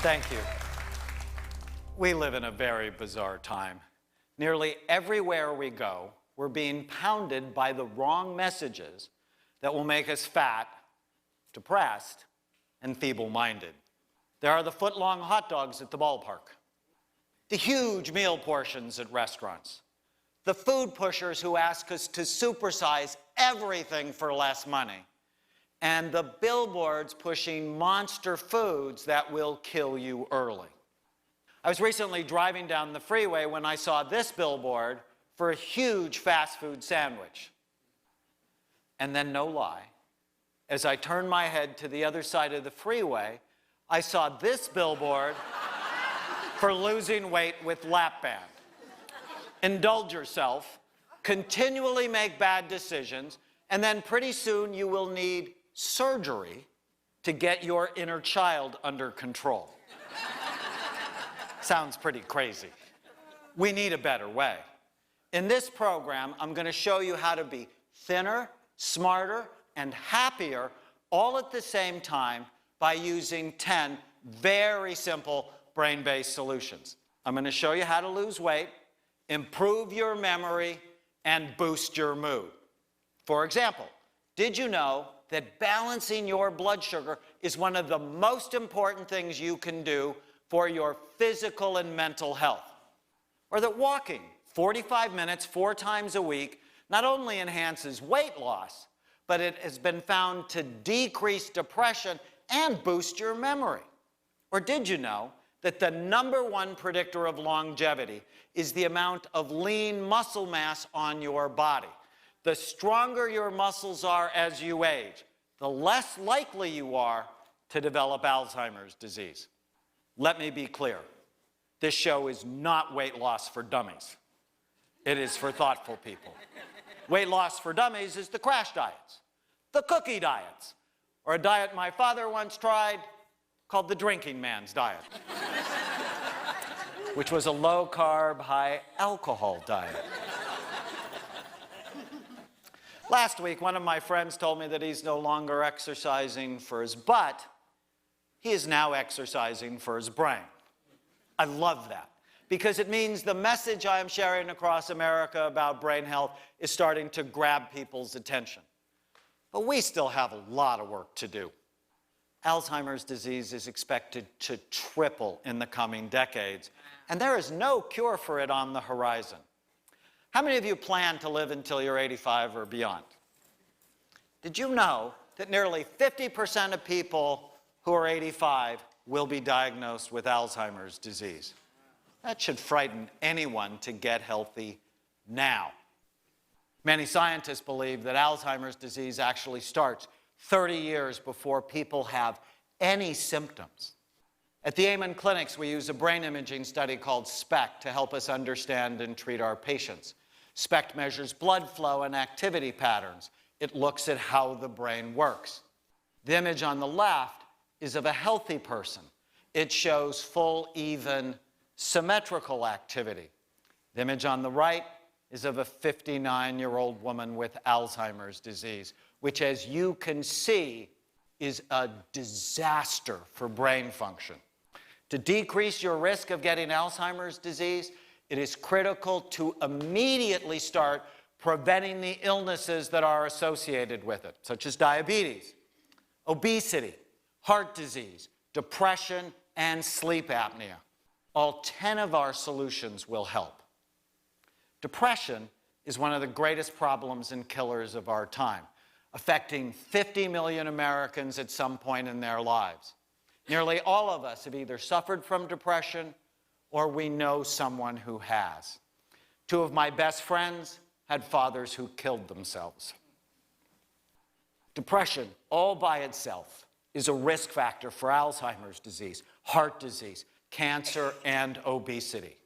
Thank you. We live in a very bizarre time. Nearly everywhere we go, we're being pounded by the wrong messages that will make us fat, depressed, and feeble-minded. There are the foot-long hot dogs at the ballpark, the huge meal portions at restaurants, the food pushers who ask us to supersize everything for less money, and the billboards pushing monster foods that will kill you early. I was recently driving down the freeway when I saw this billboard for a huge fast food sandwich. And then, no lie, as I turned my head to the other side of the freeway, I saw this billboard for losing weight with lap band. Indulge yourself, continually make bad decisions, and then pretty soon you will need surgery to get your inner child under control. Sounds pretty crazy. We need a better way. In this program, I'm going to show you how to be thinner, smarter, and happier all at the same time by using 10 very simple brain-based solutions. I'm going to show you how to lose weight, improve your memory, and boost your mood. For example, did you know that balancing your blood sugar is one of the most important things you can do for your physical and mental health? Or that walking 45 minutes 4 times a week not only enhances weight loss, but it has been found to decrease depression and boost your memory. Or did you know that the #1 predictor of longevity is the amount of lean muscle mass on your body? The stronger your muscles are as you age, the less likely you are to develop Alzheimer's disease. Let me be clear. This show is not weight loss for dummies. It is for thoughtful people. Weight loss for dummies is the crash diets, the cookie diets, or a diet my father once tried called the drinking man's diet, which was a low-carb, high-alcohol diet. Last week, one of my friends told me that he's no longer exercising for his butt. He is now exercising for his brain. I love that, because it means the message I am sharing across America about brain health is starting to grab people's attention. But we still have a lot of work to do. Alzheimer's disease is expected to triple in the coming decades, and there is no cure for it on the horizon. How many of you plan to live until you're 85 or beyond? Did you know that nearly 50% of people who are 85 will be diagnosed with Alzheimer's disease? That should frighten anyone to get healthy now. Many scientists believe that Alzheimer's disease actually starts 30 years before people have any symptoms. At the Amen Clinics, we use a brain imaging study called SPECT to help us understand and treat our patients. SPECT measures blood flow and activity patterns. It looks at how the brain works. The image on the left is of a healthy person. It shows full, even, symmetrical activity. The image on the right is of a 59-year-old woman with Alzheimer's disease, which, as you can see, is a disaster for brain function. To decrease your risk of getting Alzheimer's disease, it is critical to immediately start preventing the illnesses that are associated with it, such as diabetes, obesity, heart disease, depression, and sleep apnea. All 10 of our solutions will help. Depression is one of the greatest problems and killers of our time, affecting 50 million Americans at some point in their lives. Nearly all of us have either suffered from depression or we know someone who has. 2 of my best friends had fathers who killed themselves. Depression, all by itself, is a risk factor for Alzheimer's disease, heart disease, cancer, and obesity.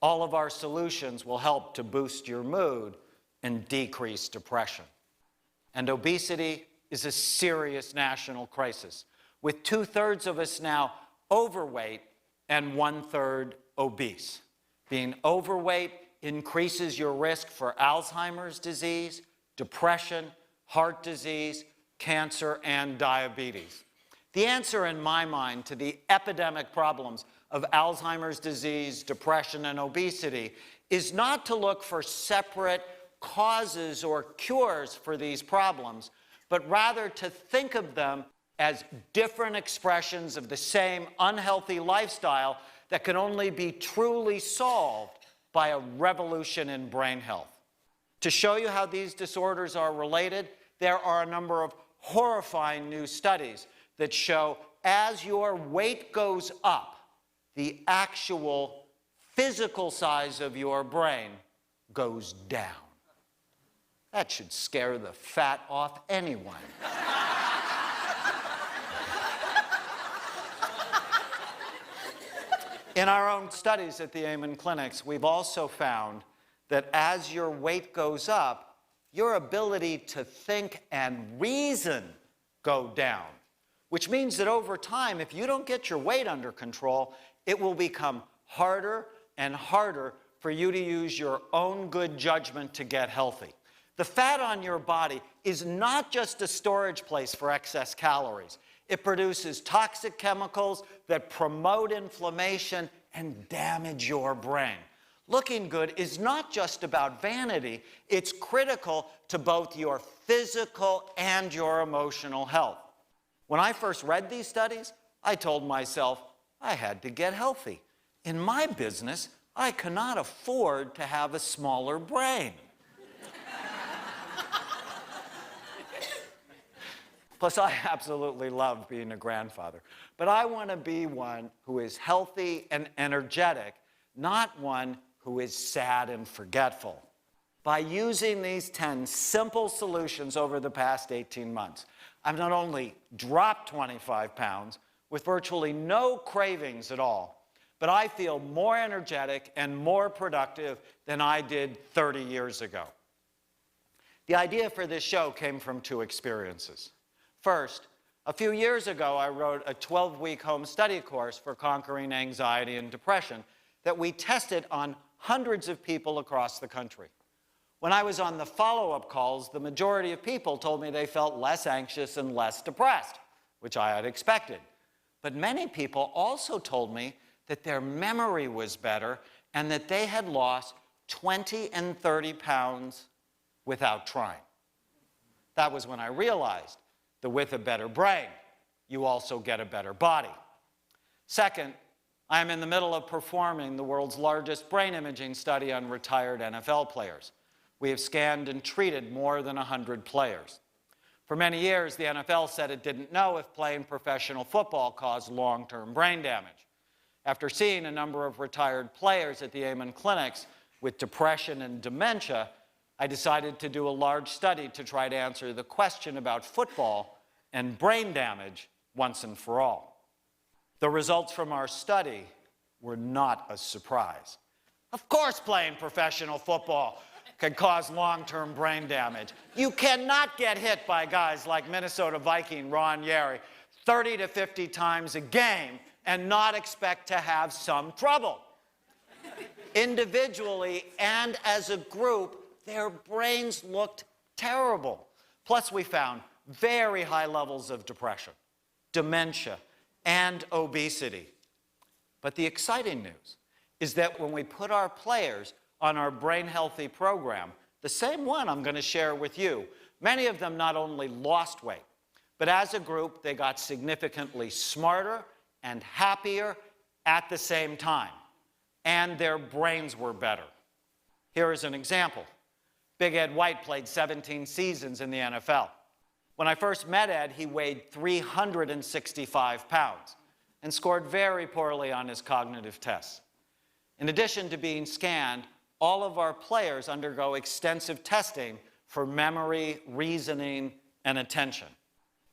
All of our solutions will help to boost your mood and decrease depression. And obesity is a serious national crisis, with 2/3 of us now overweight and 1/3 obese. Being overweight increases your risk for Alzheimer's disease, depression, heart disease, cancer, and diabetes. The answer in my mind to the epidemic problems of Alzheimer's disease, depression, and obesity is not to look for separate causes or cures for these problems, but rather to think of them as different expressions of the same unhealthy lifestyle that can only be truly solved by a revolution in brain health. To show you how these disorders are related, there are a number of horrifying new studies that show as your weight goes up, the actual physical size of your brain goes down. That should scare the fat off anyone. In our own studies at the Amen clinics, we've also found that as your weight goes up, your ability to think and reason go down, which means that over time, if you don't get your weight under control, it will become harder and harder for you to use your own good judgment to get healthy. The fat on your body is not just a storage place for excess calories. It produces toxic chemicals that promote inflammation and damage your brain. Looking good is not just about vanity. It's critical to both your physical and your emotional health. When I first read these studies, I told myself I had to get healthy. In my business, I cannot afford to have a smaller brain. Plus, I absolutely love being a grandfather. But I want to be one who is healthy and energetic, not one who is sad and forgetful. By using these 10 simple solutions over the past 18 months, I've not only dropped 25 pounds with virtually no cravings at all, but I feel more energetic and more productive than I did 30 years ago. The idea for this show came from two experiences. First, a few years ago, I wrote a 12-week home study course for conquering anxiety and depression that we tested on hundreds of people across the country. When I was on the follow-up calls, the majority of people told me they felt less anxious and less depressed, which I had expected. But many people also told me that their memory was better and that they had lost 20 and 30 pounds without trying. That was when I realized that with a better brain, you also get a better body. Second, I am in the middle of performing the world's largest brain imaging study on retired NFL players. We have scanned and treated more than 100 players. For many years, the NFL said it didn't know if playing professional football caused long-term brain damage. After seeing a number of retired players at the Amen clinics with depression and dementia, I decided to do a large study to try to answer the question about football and brain damage once and for all. The results from our study were not a surprise. Of course, playing professional football can cause long-term brain damage. You cannot get hit by guys like Minnesota Viking Ron Yary 30 to 50 times a game and not expect to have some trouble. Individually and as a group, their brains looked terrible. Plus, we found very high levels of depression, dementia, and obesity. But the exciting news is that when we put our players on our Brain Healthy program, the same one I'm going to share with you, many of them not only lost weight, but as a group, they got significantly smarter and happier at the same time, and their brains were better. Here is an example. Big Ed White played 17 seasons in the NFL. When I first met Ed, he weighed 365 pounds and scored very poorly on his cognitive tests. In addition to being scanned, all of our players undergo extensive testing for memory, reasoning, and attention.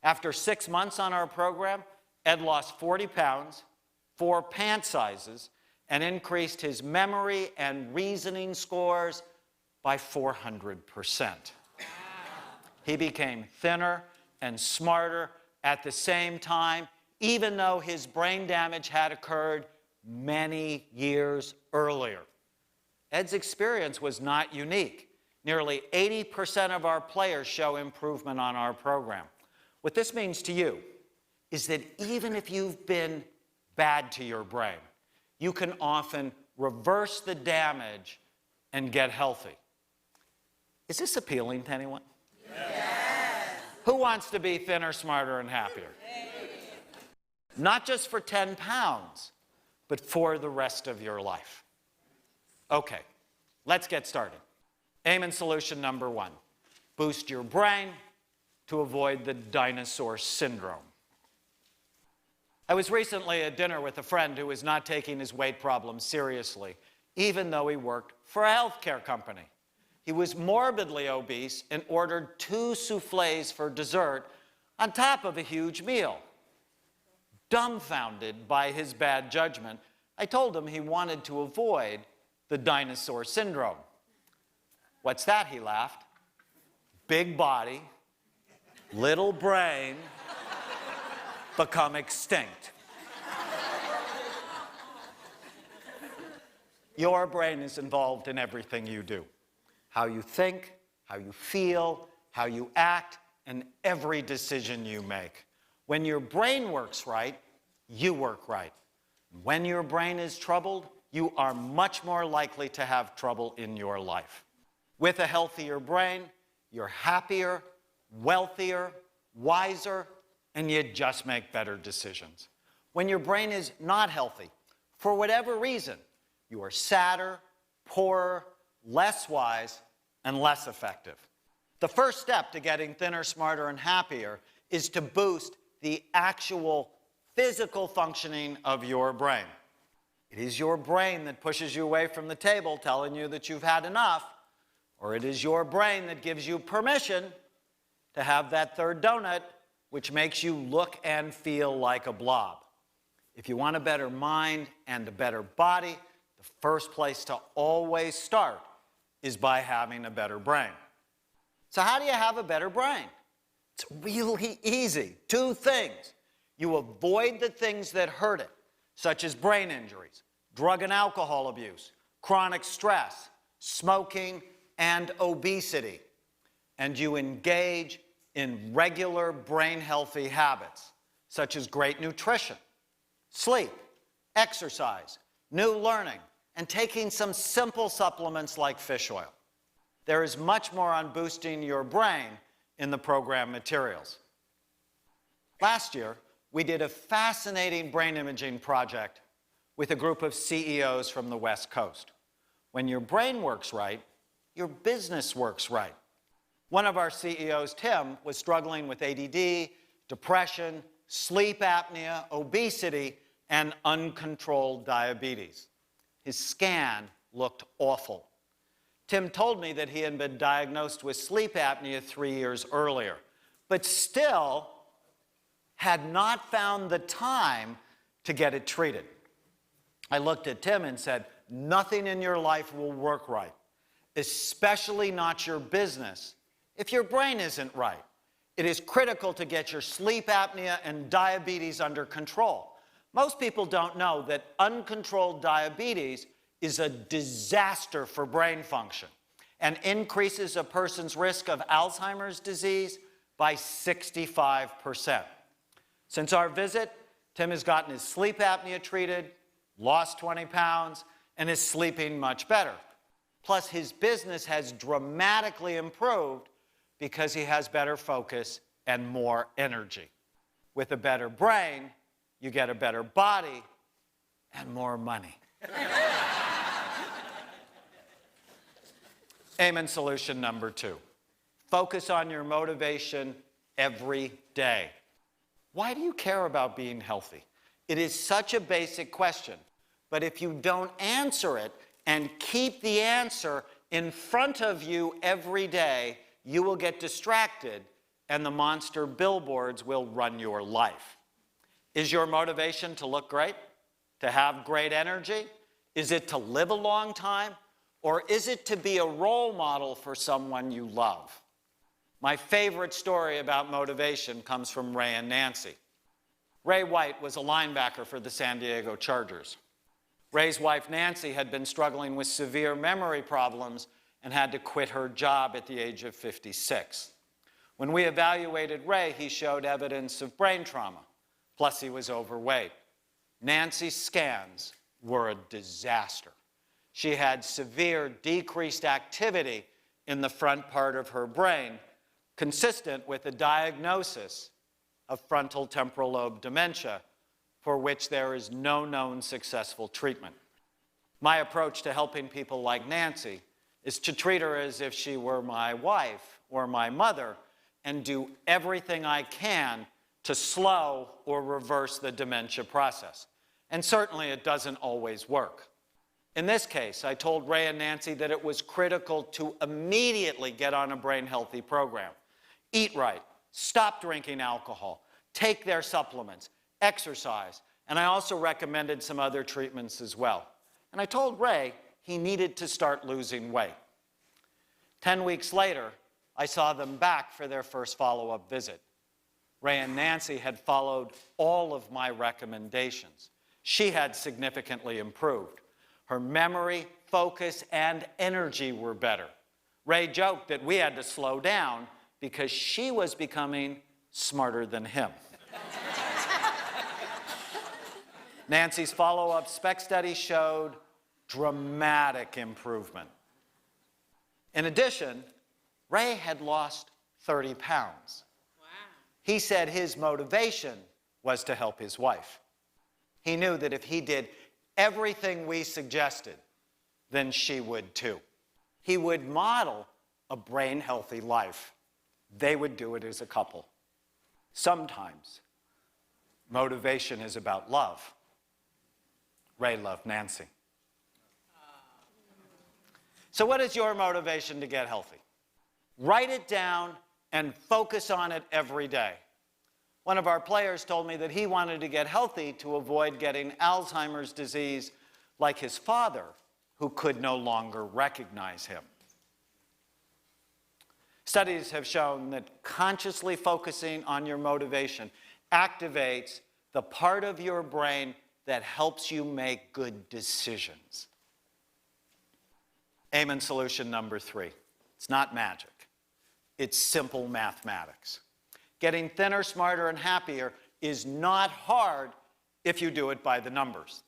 After 6 months on our program, Ed lost 40 pounds, 4 pant sizes, and increased his memory and reasoning scores by 400%. He became thinner and smarter at the same time, even though his brain damage had occurred many years earlier. Ed's experience was not unique. Nearly 80% of our players show improvement on our program. What this means to you is that even if you've been bad to your brain, you can often reverse the damage and get healthy. Is this appealing to anyone? Yes. Who wants to be thinner, smarter, and happier? Not just for 10 pounds, but for the rest of your life. Okay, let's get started. Aim and solution number 1. Boost your brain to avoid the dinosaur syndrome. I was recently at dinner with a friend who was not taking his weight problem seriously, even though he worked for a healthcare company. He was morbidly obese and ordered 2 soufflés for dessert on top of a huge meal. Dumbfounded by his bad judgment, I told him he wanted to avoid the dinosaur syndrome. What's that? He laughed. Big body, little brain, become extinct. Your brain is involved in everything you do. How you think, how you feel, how you act, and every decision you make. When your brain works right, you work right. When your brain is troubled, you are much more likely to have trouble in your life. With a healthier brain, you're happier, wealthier, wiser, and you just make better decisions. When your brain is not healthy, for whatever reason, you are sadder, poorer, less wise, and less effective. The first step to getting thinner, smarter, and happier is to boost the actual physical functioning of your brain. It is your brain that pushes you away from the table, telling you that you've had enough, or it is your brain that gives you permission to have that third donut, which makes you look and feel like a blob. If you want a better mind and a better body, the first place to always start is by having a better brain. So how do you have a better brain? It's really easy. 2 things. You avoid the things that hurt it, such as brain injuries, drug and alcohol abuse, chronic stress, smoking, and obesity. And you engage in regular brain-healthy habits, such as great nutrition, sleep, exercise, new learning, and taking some simple supplements like fish oil. There is much more on boosting your brain in the program materials. Last year, we did a fascinating brain imaging project with a group of CEOs from the West Coast. When your brain works right, your business works right. One of our CEOs, Tim, was struggling with ADD, depression, sleep apnea, obesity, and uncontrolled diabetes. His scan looked awful. Tim told me that he had been diagnosed with sleep apnea 3 years earlier, but still had not found the time to get it treated. I looked at Tim and said, nothing in your life will work right, especially not your business, if your brain isn't right. It is critical to get your sleep apnea and diabetes under control. Most people don't know that uncontrolled diabetes is a disaster for brain function and increases a person's risk of Alzheimer's disease by 65%. Since our visit, Tim has gotten his sleep apnea treated, lost 20 pounds, and is sleeping much better. Plus, his business has dramatically improved because he has better focus and more energy. With a better brain, you get a better body and more money. Aim and solution number 2. Focus on your motivation every day. Why do you care about being healthy? It is such a basic question, but if you don't answer it and keep the answer in front of you every day, you will get distracted and the monster billboards will run your life. Is your motivation to look great? To have great energy? Is it to live a long time? Or is it to be a role model for someone you love? My favorite story about motivation comes from Ray and Nancy. Ray White was a linebacker for the San Diego Chargers. Ray's wife, Nancy, had been struggling with severe memory problems and had to quit her job at the age of 56. When we evaluated Ray, he showed evidence of brain trauma. plus he was overweight. Nancy's scans were a disaster. She had severe decreased activity in the front part of her brain, consistent with a diagnosis of frontal temporal lobe dementia, for which there is no known successful treatment. My approach to helping people like Nancy is to treat her as if she were my wife or my mother and do everything I can to slow or reverse the dementia process. And certainly it doesn't always work. In this case, I told Ray and Nancy that it was critical to immediately get on a brain healthy program. Eat right, stop drinking alcohol, take their supplements, exercise, and I also recommended some other treatments as well. And I told Ray he needed to start losing weight. 10 weeks later, I saw them back for their first follow-up visit. Ray and Nancy had followed all of my recommendations. She had significantly improved. Her memory, focus, and energy were better. Ray joked that we had to slow down because she was becoming smarter than him. Nancy's follow-up SPEC study showed dramatic improvement. In addition, Ray had lost 30 pounds. Wow. He said his motivation was to help his wife. He knew that if he did everything we suggested, then she would too. He would model a brain-healthy life. They would do it as a couple. Sometimes motivation is about love. Ray loved Nancy. So what is your motivation to get healthy? Write it down and focus on it every day. One of our players told me that he wanted to get healthy to avoid getting Alzheimer's disease like his father, who could no longer recognize him. Studies have shown that consciously focusing on your motivation activates the part of your brain that helps you make good decisions. Amen solution number 3. It's not magic. It's simple mathematics. Getting thinner, smarter, and happier is not hard if you do it by the numbers.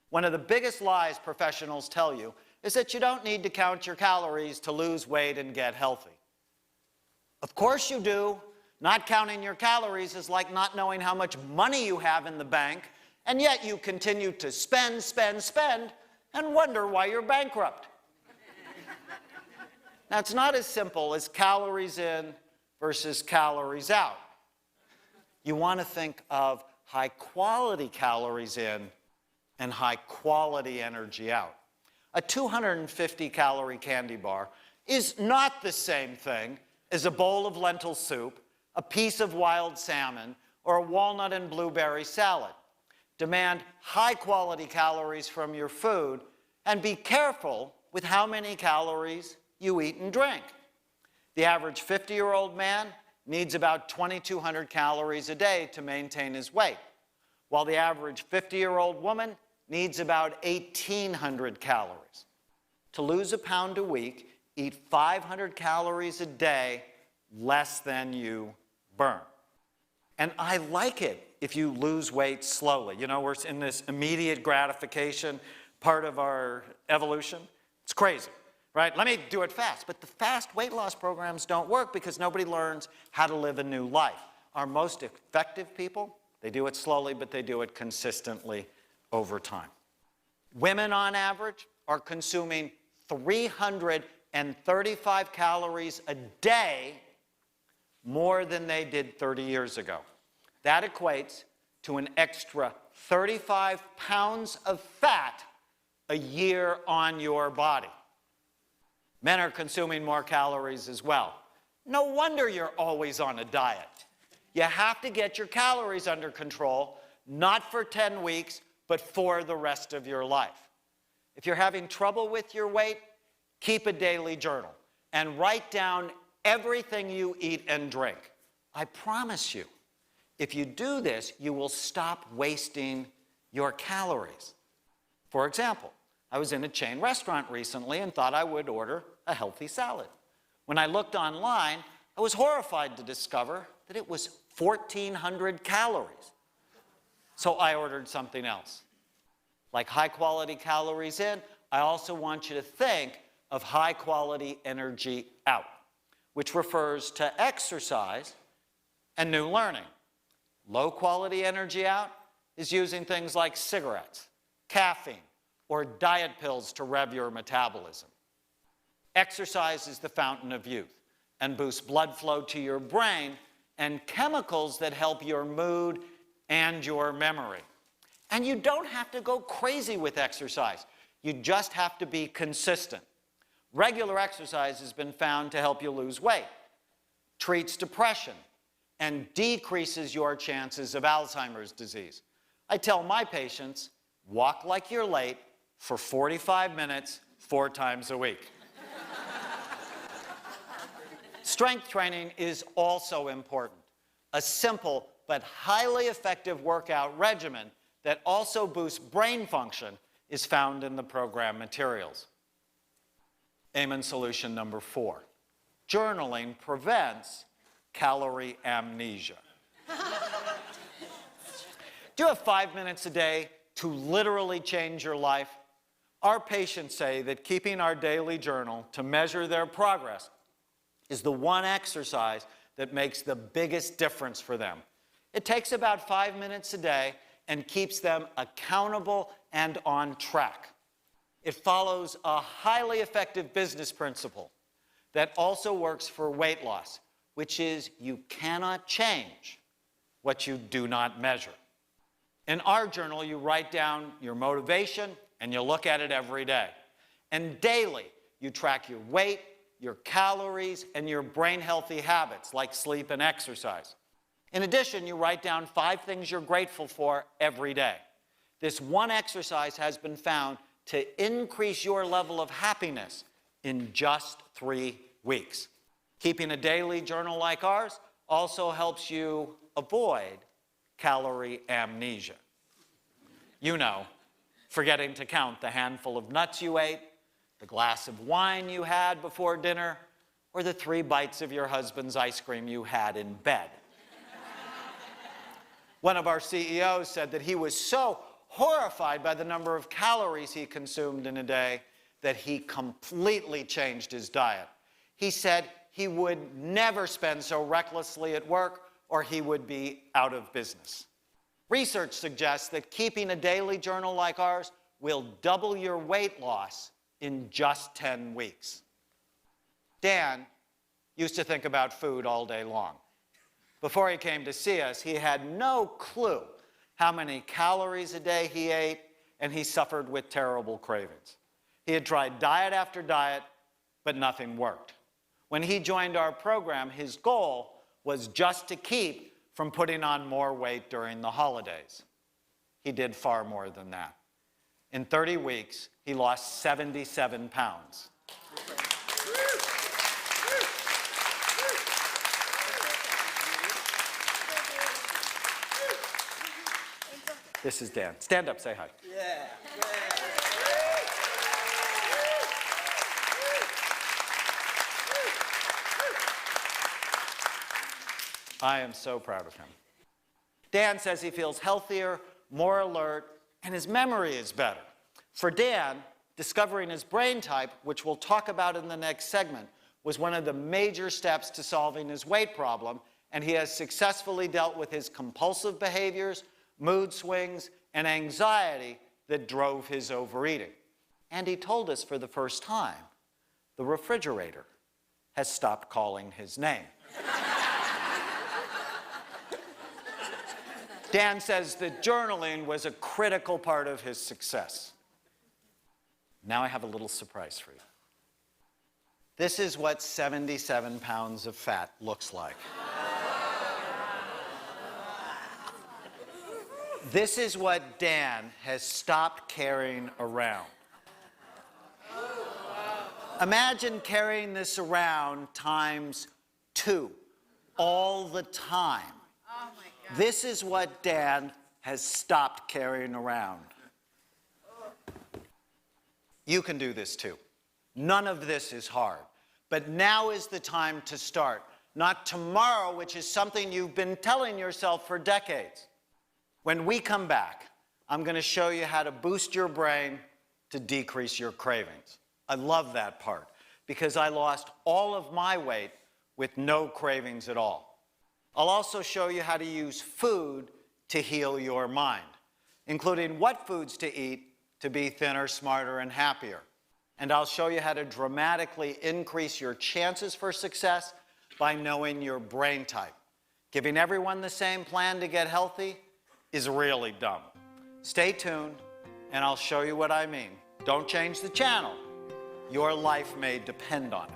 One of the biggest lies professionals tell you is that you don't need to count your calories to lose weight and get healthy. Of course you do. Not counting your calories is like not knowing how much money you have in the bank, and yet you continue to spend, spend, spend, and wonder why you're bankrupt. Now, it's not as simple as calories in versus calories out. You want to think of high-quality calories in and high-quality energy out. A 250-calorie candy bar is not the same thing as a bowl of lentil soup, a piece of wild salmon, or a walnut and blueberry salad. Demand high-quality calories from your food, and be careful with how many calories you eat and drink. The average 50-year-old man needs about 2,200 calories a day to maintain his weight, while the average 50-year-old woman needs about 1,800 calories. To lose a pound a week, eat 500 calories a day less than you burn. And I like it if you lose weight slowly. You know, we're in this immediate gratification part of our evolution. It's crazy, right? Let me do it fast. But the fast weight loss programs don't work because nobody learns how to live a new life. Our most effective people, they do it slowly, but they do it consistently over time. Women, on average, are consuming 335 calories a day more than they did 30 years ago. That equates to an extra 35 pounds of fat a year on your body. Men are consuming more calories as well. No wonder you're always on a diet. You have to get your calories under control, not for 10 weeks, but for the rest of your life. If you're having trouble with your weight, keep a daily journal and write down everything you eat and drink. I promise you, if you do this, you will stop wasting your calories. For example, I was in a chain restaurant recently and thought I would order a healthy salad. When I looked online, I was horrified to discover that it was 1,400 calories. So I ordered something else. Like high-quality calories in, I also want you to think of high-quality energy out, which refers to exercise and new learning. Low-quality energy out is using things like cigarettes, caffeine, or diet pills to rev your metabolism. Exercise is the fountain of youth and boosts blood flow to your brain and chemicals that help your mood and your memory. And you don't have to go crazy with exercise. You just have to be consistent. Regular exercise has been found to help you lose weight, treats depression, and decreases your chances of Alzheimer's disease. I tell my patients, walk like you're late for 45 minutes, 4 times a week. Strength training is also important. A simple but highly effective workout regimen that also boosts brain function is found in the program materials. Amen solution number 4. Journaling prevents calorie amnesia. Do you have 5 minutes a day to literally change your life? Our patients say that keeping our daily journal to measure their progress is the one exercise that makes the biggest difference for them. It takes about 5 minutes a day and keeps them accountable and on track. It follows a highly effective business principle that also works for weight loss, which is you cannot change what you do not measure. In our journal, you write down your motivation and you look at it every day. And daily, you track your weight, your calories, and your brain-healthy habits like sleep and exercise. In addition, you write down 5 things you're grateful for every day. This one exercise has been found to increase your level of happiness in just 3 weeks. Keeping a daily journal like ours also helps you avoid calorie amnesia. You know, forgetting to count the handful of nuts you ate, the glass of wine you had before dinner, or the 3 bites of your husband's ice cream you had in bed. One of our CEOs said that he was so horrified by the number of calories he consumed in a day that he completely changed his diet. He said he would never spend so recklessly at work or he would be out of business. Research suggests that keeping a daily journal like ours will double your weight loss in just 10 weeks. Dan used to think about food all day long. Before he came to see us, he had no clue how many calories a day he ate, and he suffered with terrible cravings. He had tried diet after diet, but nothing worked. When he joined our program, his goal was just to keep from putting on more weight during the holidays. He did far more than that. In 30 weeks, he lost 77 pounds. This is Dan. Stand up, say hi. Yeah. I am so proud of him. Dan says he feels healthier, more alert, and his memory is better. For Dan, discovering his brain type, which we'll talk about in the next segment, was one of the major steps to solving his weight problem, and he has successfully dealt with his compulsive behaviors, mood swings, and anxiety that drove his overeating. And he told us for the first time, the refrigerator has stopped calling his name. Dan says that journaling was a critical part of his success. Now I have a little surprise for you. This is what 77 pounds of fat looks like. This is what Dan has stopped carrying around. Imagine carrying this around times 2 all the time. Oh my God. This is what Dan has stopped carrying around. You can do this too. None of this is hard. But now is the time to start. Not tomorrow, which is something you've been telling yourself for decades. When we come back, I'm going to show you how to boost your brain to decrease your cravings. I love that part because I lost all of my weight with no cravings at all. I'll also show you how to use food to heal your mind, including what foods to eat to be thinner, smarter, and happier. And I'll show you how to dramatically increase your chances for success by knowing your brain type. Giving everyone the same plan to get healthy is really dumb. Stay tuned, and I'll show you what I mean. Don't change the channel. Your life may depend on it.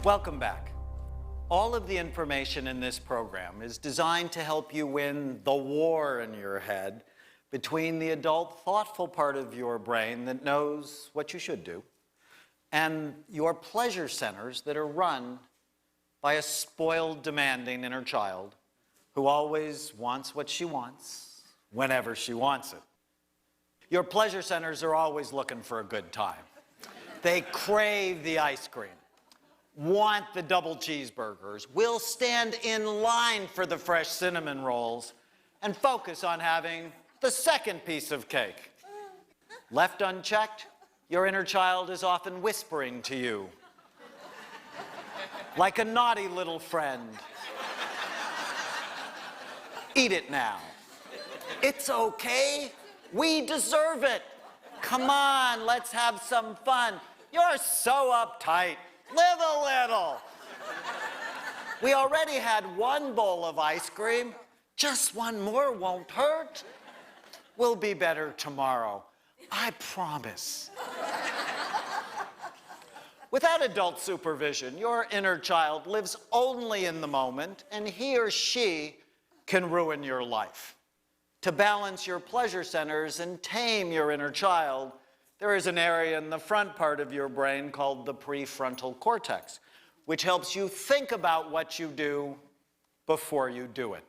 Welcome back. All of the information in this program is designed to help you win the war in your head between the adult, thoughtful part of your brain that knows what you should do and your pleasure centers that are run by a spoiled, demanding inner child who always wants what she wants whenever she wants it. Your pleasure centers are always looking for a good time. They crave the ice cream, want the double cheeseburgers, will stand in line for the fresh cinnamon rolls, and focus on having the second piece of cake. Left unchecked, your inner child is often whispering to you, like a naughty little friend. Eat it now. It's okay. We deserve it. Come on, let's have some fun. You're so uptight. Live a little. We already had one bowl of ice cream. Just one more won't hurt. We'll be better tomorrow. I promise. Without adult supervision, your inner child lives only in the moment, and he or she can ruin your life. To balance your pleasure centers and tame your inner child, there is an area in the front part of your brain called the prefrontal cortex, which helps you think about what you do before you do it.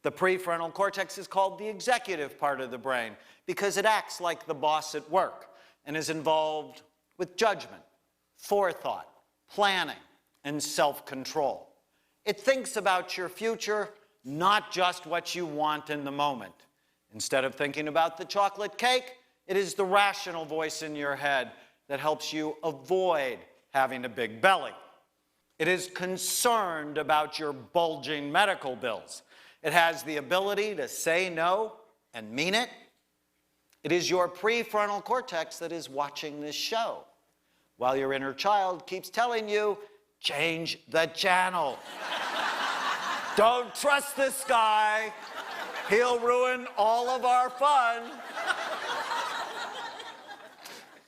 The prefrontal cortex is called the executive part of the brain because it acts like the boss at work and is involved with judgment, forethought, planning, and self-control. It thinks about your future, not just what you want in the moment. Instead of thinking about the chocolate cake, it is the rational voice in your head that helps you avoid having a big belly. It is concerned about your bulging medical bills. It has the ability to say no and mean it. It is your prefrontal cortex that is watching this show, while your inner child keeps telling you, change the channel. Don't trust this guy. He'll ruin all of our fun.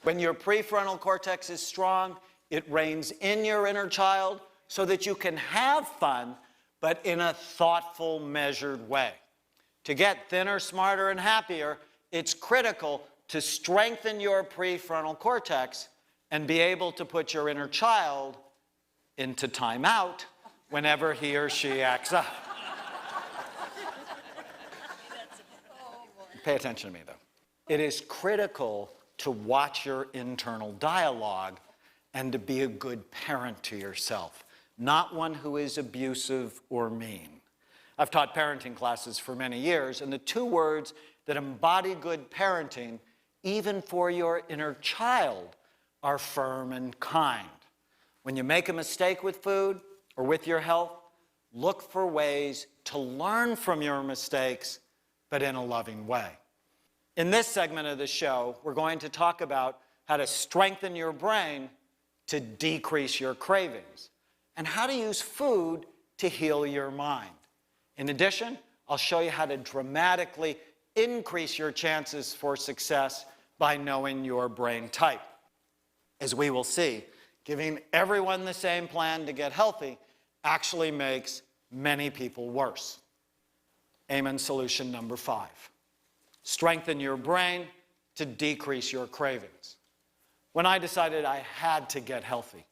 When your prefrontal cortex is strong, it reins in your inner child so that you can have fun, but in a thoughtful, measured way. To get thinner, smarter, and happier, it's critical to strengthen your prefrontal cortex and be able to put your inner child into timeout whenever he or she acts up. Pay attention to me, though. It is critical to watch your internal dialogue and to be a good parent to yourself, not one who is abusive or mean. I've taught parenting classes for many years, and the two words that embody good parenting, even for your inner child, are firm and kind. When you make a mistake with food or with your health, look for ways to learn from your mistakes, but in a loving way. In this segment of the show, we're going to talk about how to strengthen your brain to decrease your cravings, and how to use food to heal your mind. In addition, I'll show you how to dramatically increase your chances for success by knowing your brain type. As we will see, giving everyone the same plan to get healthy actually makes many people worse. Amen solution number 5. Strengthen your brain to decrease your cravings. When I decided I had to get healthy,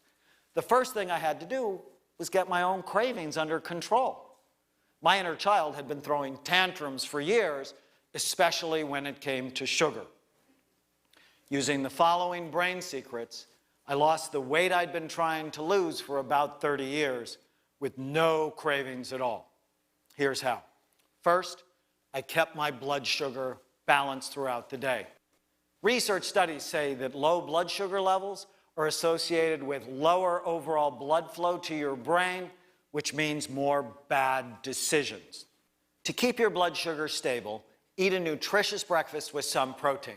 the first thing I had to do was get my own cravings under control. My inner child had been throwing tantrums for years, especially when it came to sugar. Using the following brain secrets, I lost the weight I'd been trying to lose for about 30 years with no cravings at all. Here's how. First, I kept my blood sugar balanced throughout the day. Research studies say that low blood sugar levels are associated with lower overall blood flow to your brain, which means more bad decisions. To keep your blood sugar stable, eat a nutritious breakfast with some protein.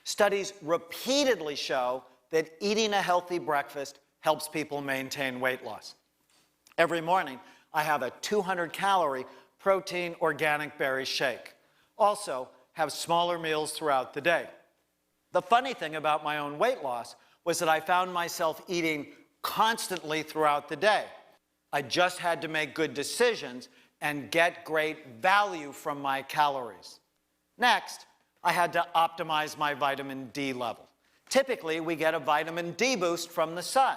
Studies repeatedly show that eating a healthy breakfast helps people maintain weight loss. Every morning, I have a 200-calorie protein organic berry shake. Also, have smaller meals throughout the day. The funny thing about my own weight loss was that I found myself eating constantly throughout the day. I just had to make good decisions and get great value from my calories. Next, I had to optimize my vitamin D level. Typically, we get a vitamin D boost from the sun,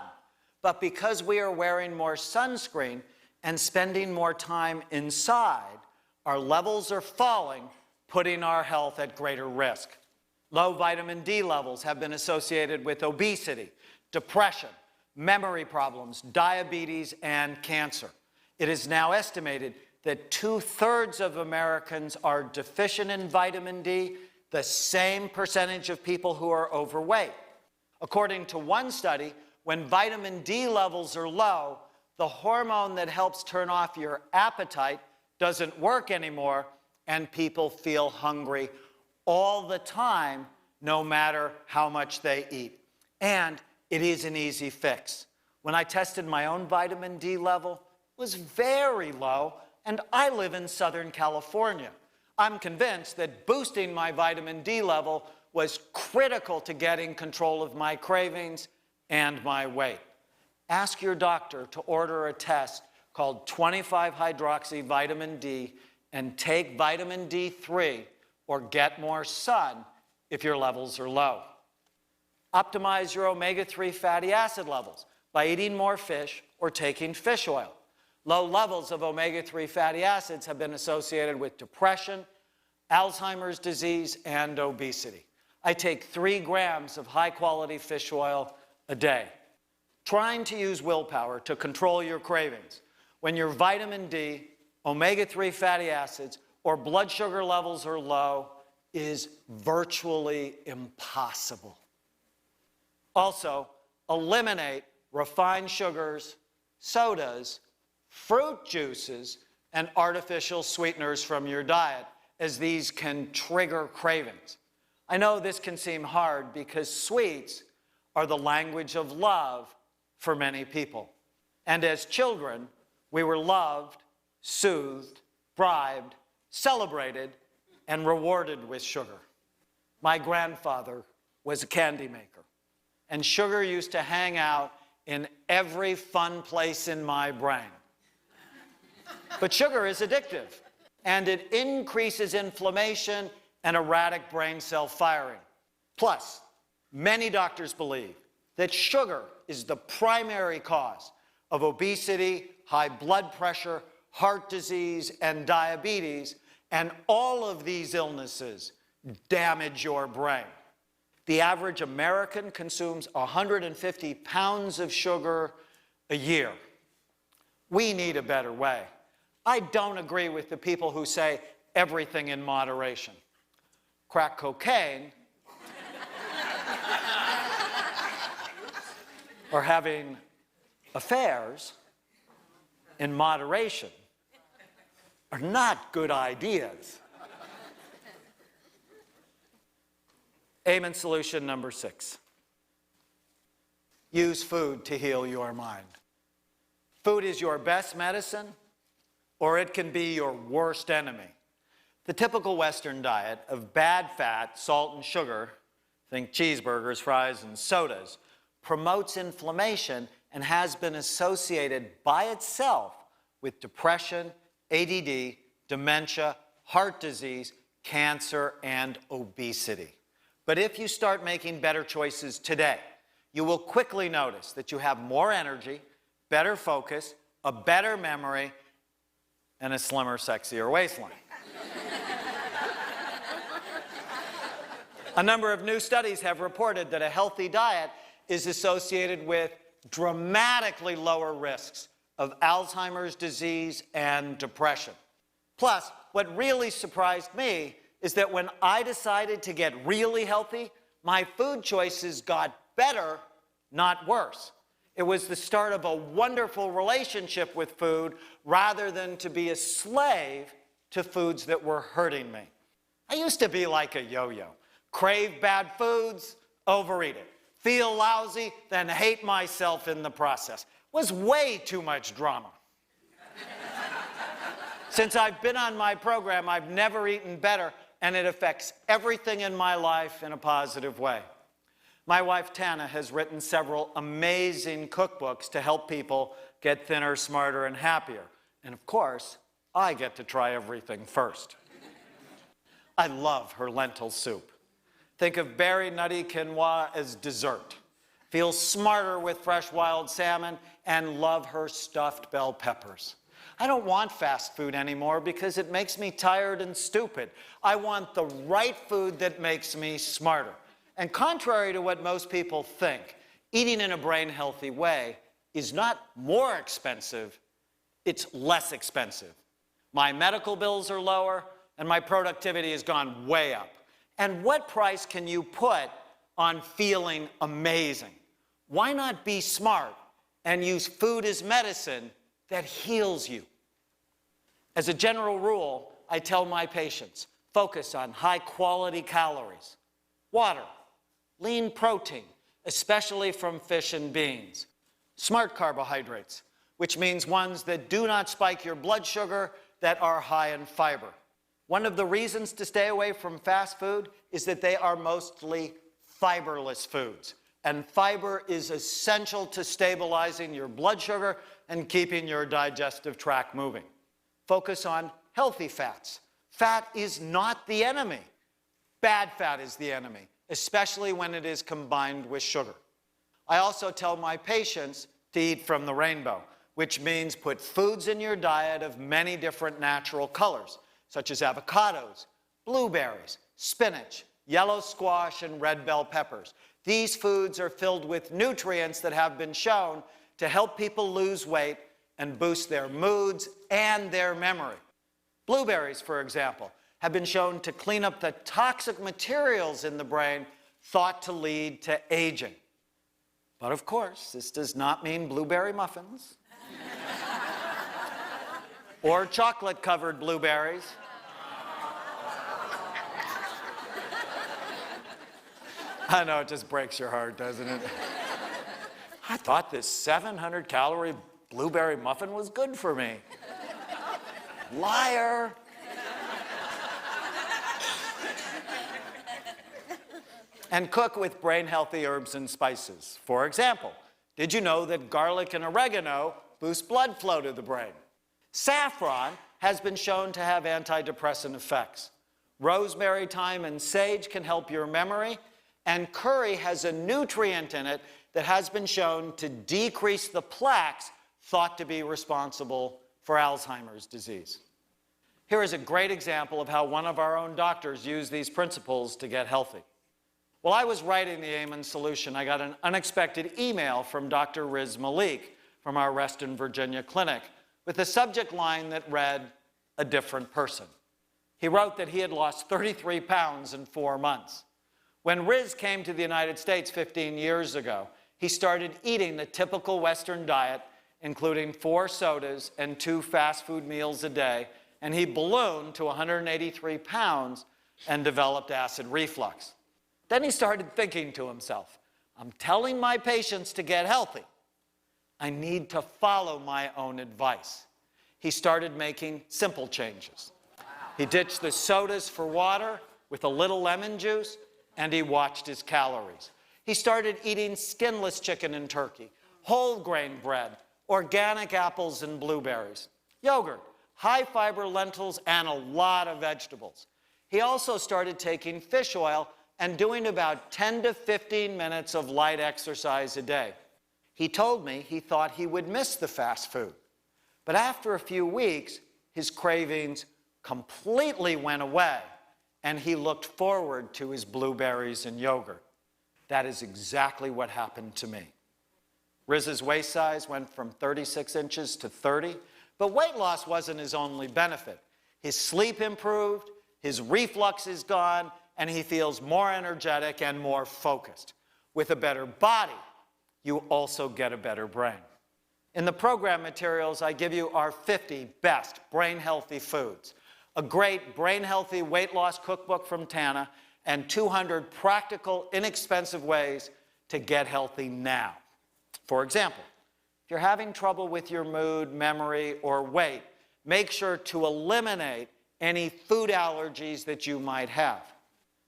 but because we are wearing more sunscreen and spending more time inside, our levels are falling, putting our health at greater risk. Low vitamin D levels have been associated with obesity, depression, memory problems, diabetes, and cancer. It is now estimated that 2/3 of Americans are deficient in vitamin D, the same percentage of people who are overweight. According to one study, when vitamin D levels are low, the hormone that helps turn off your appetite doesn't work anymore, and people feel hungry all the time, no matter how much they eat. And it is an easy fix. When I tested my own vitamin D level, it was very low, and I live in Southern California. I'm convinced that boosting my vitamin D level was critical to getting control of my cravings and my weight. Ask your doctor to order a test called 25-hydroxy vitamin D and take vitamin D3 or get more sun if your levels are low. Optimize your omega-3 fatty acid levels by eating more fish or taking fish oil. Low levels of omega-3 fatty acids have been associated with depression, Alzheimer's disease, and obesity. I take 3 grams of high-quality fish oil a day. Trying to use willpower to control your cravings when your vitamin D, omega-3 fatty acids, or blood sugar levels are low is virtually impossible. Also, eliminate refined sugars, sodas, fruit juices, and artificial sweeteners from your diet, as these can trigger cravings. I know this can seem hard because sweets are the language of love for many people. And as children, we were loved, soothed, bribed, celebrated, and rewarded with sugar. My grandfather was a candy maker, and sugar used to hang out in every fun place in my brain. But sugar is addictive, and it increases inflammation and erratic brain cell firing. Plus, many doctors believe that sugar is the primary cause of obesity, high blood pressure, heart disease, and diabetes, and all of these illnesses damage your brain. The average American consumes 150 pounds of sugar a year. We need a better way. I don't agree with the people who say everything in moderation. Crack cocaine or having affairs in moderation are not good ideas. Amen solution number 6. Use food to heal your mind. Food is your best medicine, or it can be your worst enemy. The typical Western diet of bad fat, salt, and sugar, think cheeseburgers, fries, and sodas, promotes inflammation and has been associated by itself with depression, ADD, dementia, heart disease, cancer, and obesity. But if you start making better choices today, you will quickly notice that you have more energy, better focus, a better memory, and a slimmer, sexier waistline. A number of new studies have reported that a healthy diet is associated with dramatically lower risks of Alzheimer's disease and depression. Plus, what really surprised me is that when I decided to get really healthy, my food choices got better, not worse. It was the start of a wonderful relationship with food rather than to be a slave to foods that were hurting me. I used to be like a yo-yo. Crave bad foods, overeat it. Feel lousy, then hate myself in the process. Was way too much drama. Since I've been on my program, I've never eaten better, and it affects everything in my life in a positive way. My wife, Tana, has written several amazing cookbooks to help people get thinner, smarter, and happier. And of course, I get to try everything first. I love her lentil soup. Think of berry nutty quinoa as dessert. Feel smarter with fresh wild salmon, and love her stuffed bell peppers. I don't want fast food anymore because it makes me tired and stupid. I want the right food that makes me smarter. And contrary to what most people think, eating in a brain-healthy way is not more expensive, it's less expensive. My medical bills are lower, and my productivity has gone way up. And what price can you put on feeling amazing? Why not be smart and use food as medicine that heals you? As a general rule, I tell my patients, focus on high-quality calories, water, lean protein, especially from fish and beans, smart carbohydrates, which means ones that do not spike your blood sugar, that are high in fiber. One of the reasons to stay away from fast food is that they are mostly fiberless foods. And fiber is essential to stabilizing your blood sugar and keeping your digestive tract moving. Focus on healthy fats. Fat is not the enemy. Bad fat is the enemy, especially when it is combined with sugar. I also tell my patients to eat from the rainbow, which means put foods in your diet of many different natural colors, such as avocados, blueberries, spinach, yellow squash, and red bell peppers. These foods are filled with nutrients that have been shown to help people lose weight and boost their moods and their memory. Blueberries, for example, have been shown to clean up the toxic materials in the brain thought to lead to aging. But of course, this does not mean blueberry muffins or chocolate-covered blueberries. I know, it just breaks your heart, doesn't it? I thought this 700-calorie blueberry muffin was good for me. Liar! And cook with brain-healthy herbs and spices. For example, did you know that garlic and oregano boost blood flow to the brain? Saffron has been shown to have antidepressant effects. Rosemary, thyme, and sage can help your memory, and curry has a nutrient in it that has been shown to decrease the plaques thought to be responsible for Alzheimer's disease. Here is a great example of how one of our own doctors used these principles to get healthy. While I was writing the Amen solution, I got an unexpected email from Dr. Riz Malik from our Reston, Virginia clinic with a subject line that read, "A different person." He wrote that he had lost 33 pounds in 4 months. When Riz came to the United States 15 years ago, he started eating the typical Western diet, including 4 sodas and 2 fast food meals a day, and he ballooned to 183 pounds and developed acid reflux. Then he started thinking to himself, I'm telling my patients to get healthy. I need to follow my own advice. He started making simple changes. He ditched the sodas for water with a little lemon juice, and he watched his calories. He started eating skinless chicken and turkey, whole grain bread, organic apples and blueberries, yogurt, high-fiber lentils, and a lot of vegetables. He also started taking fish oil and doing about 10 to 15 minutes of light exercise a day. He told me he thought he would miss the fast food. But after a few weeks, his cravings completely went away, and he looked forward to his blueberries and yogurt. That is exactly what happened to me. Riz's waist size went from 36 inches to 30, but weight loss wasn't his only benefit. His sleep improved, his reflux is gone, and he feels more energetic and more focused. With a better body, you also get a better brain. In the program materials, I give you our 50 best brain-healthy foods, a great brain-healthy weight loss cookbook from Tana, and 200 practical, inexpensive ways to get healthy now. For example, if you're having trouble with your mood, memory, or weight, make sure to eliminate any food allergies that you might have.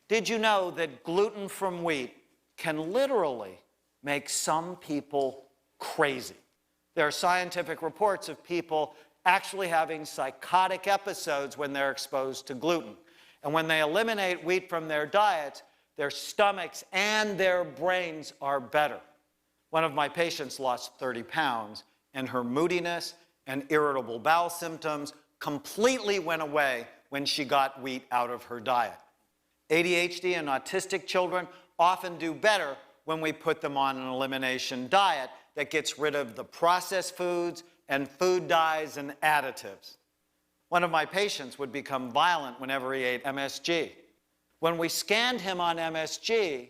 Did you know that gluten from wheat can literally make some people crazy? There are scientific reports of people actually having psychotic episodes when they're exposed to gluten. And when they eliminate wheat from their diets, their stomachs and their brains are better. One of my patients lost 30 pounds, and her moodiness and irritable bowel symptoms completely went away when she got wheat out of her diet. ADHD and autistic children often do better when we put them on an elimination diet that gets rid of the processed foods and food dyes and additives. One of my patients would become violent whenever he ate MSG. When we scanned him on MSG,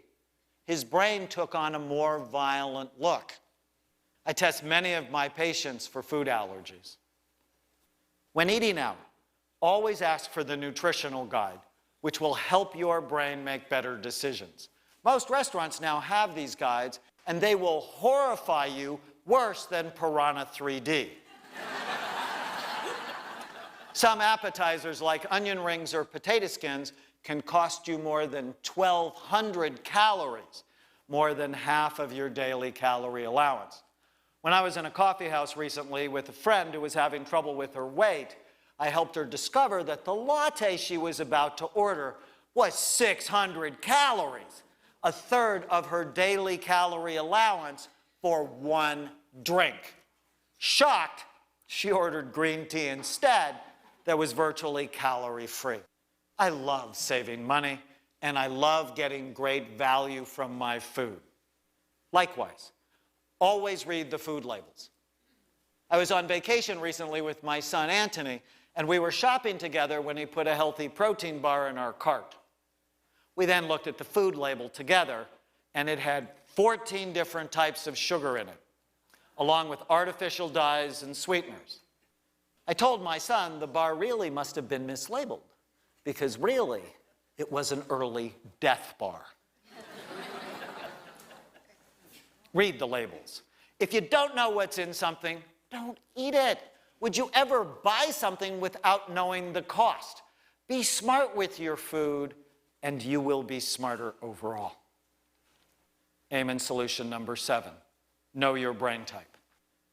his brain took on a more violent look. I test many of my patients for food allergies. When eating out, always ask for the nutritional guide, which will help your brain make better decisions. Most restaurants now have these guides, and they will horrify you worse than Piranha 3D. Some appetizers like onion rings or potato skins can cost you more than 1,200 calories, more than half of your daily calorie allowance. When I was in a coffee house recently with a friend who was having trouble with her weight, I helped her discover that the latte she was about to order was 600 calories, a third of her daily calorie allowance for one drink. Shocked, she ordered green tea instead that was virtually calorie-free. I love saving money, and I love getting great value from my food. Likewise, always read the food labels. I was on vacation recently with my son Anthony, and we were shopping together when he put a healthy protein bar in our cart. We then looked at the food label together, and it had 14 different types of sugar in it, along with artificial dyes and sweeteners. I told my son the bar really must have been mislabeled, because really, it was an early death bar. Read the labels. If you don't know what's in something, don't eat it. Would you ever buy something without knowing the cost? Be smart with your food, and you will be smarter overall. Aim and solution number 7, know your brain type.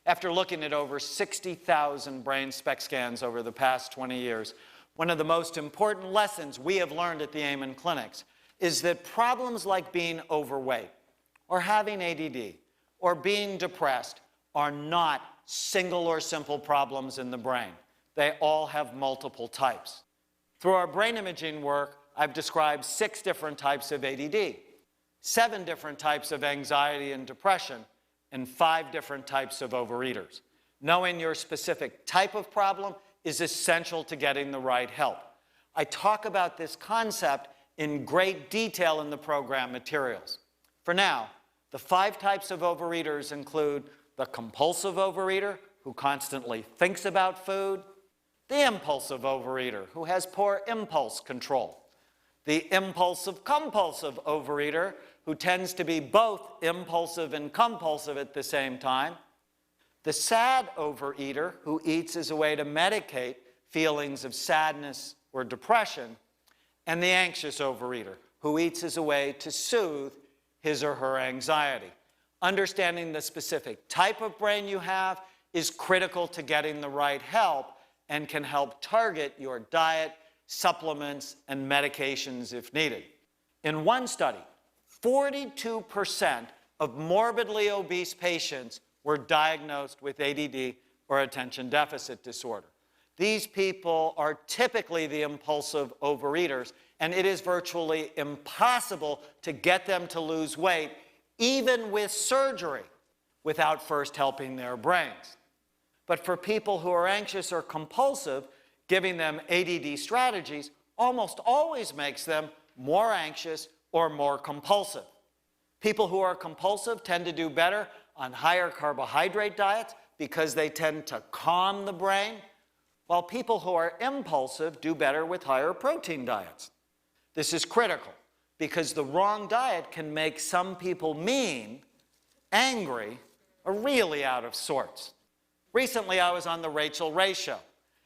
After looking at over 60,000 brain SPECT scans over the past 20 years, one of the most important lessons we have learned at the Amen clinics is that problems like being overweight, or having ADD, or being depressed are not single or simple problems in the brain. They all have multiple types. Through our brain imaging work, I've described 6 different types of ADD, 7 different types of anxiety and depression, and 5 different types of overeaters. Knowing your specific type of problem is essential to getting the right help. I talk about this concept in great detail in the program materials. For now, the 5 types of overeaters include the compulsive overeater, who constantly thinks about food, the impulsive overeater, who has poor impulse control, the impulsive-compulsive overeater, who tends to be both impulsive and compulsive at the same time, the sad overeater, who eats as a way to medicate feelings of sadness or depression, and the anxious overeater, who eats as a way to soothe his or her anxiety. Understanding the specific type of brain you have is critical to getting the right help and can help target your diet, supplements, and medications if needed. In one study, 42% of morbidly obese patients were diagnosed with ADD or attention deficit disorder. These people are typically the impulsive overeaters, and it is virtually impossible to get them to lose weight, even with surgery, without first helping their brains. But for people who are anxious or compulsive, giving them ADD strategies almost always makes them more anxious or more compulsive. People who are compulsive tend to do better on higher carbohydrate diets because they tend to calm the brain, while people who are impulsive do better with higher protein diets. This is critical because the wrong diet can make some people mean, angry, or really out of sorts. Recently, I was on the Rachel Ray Show,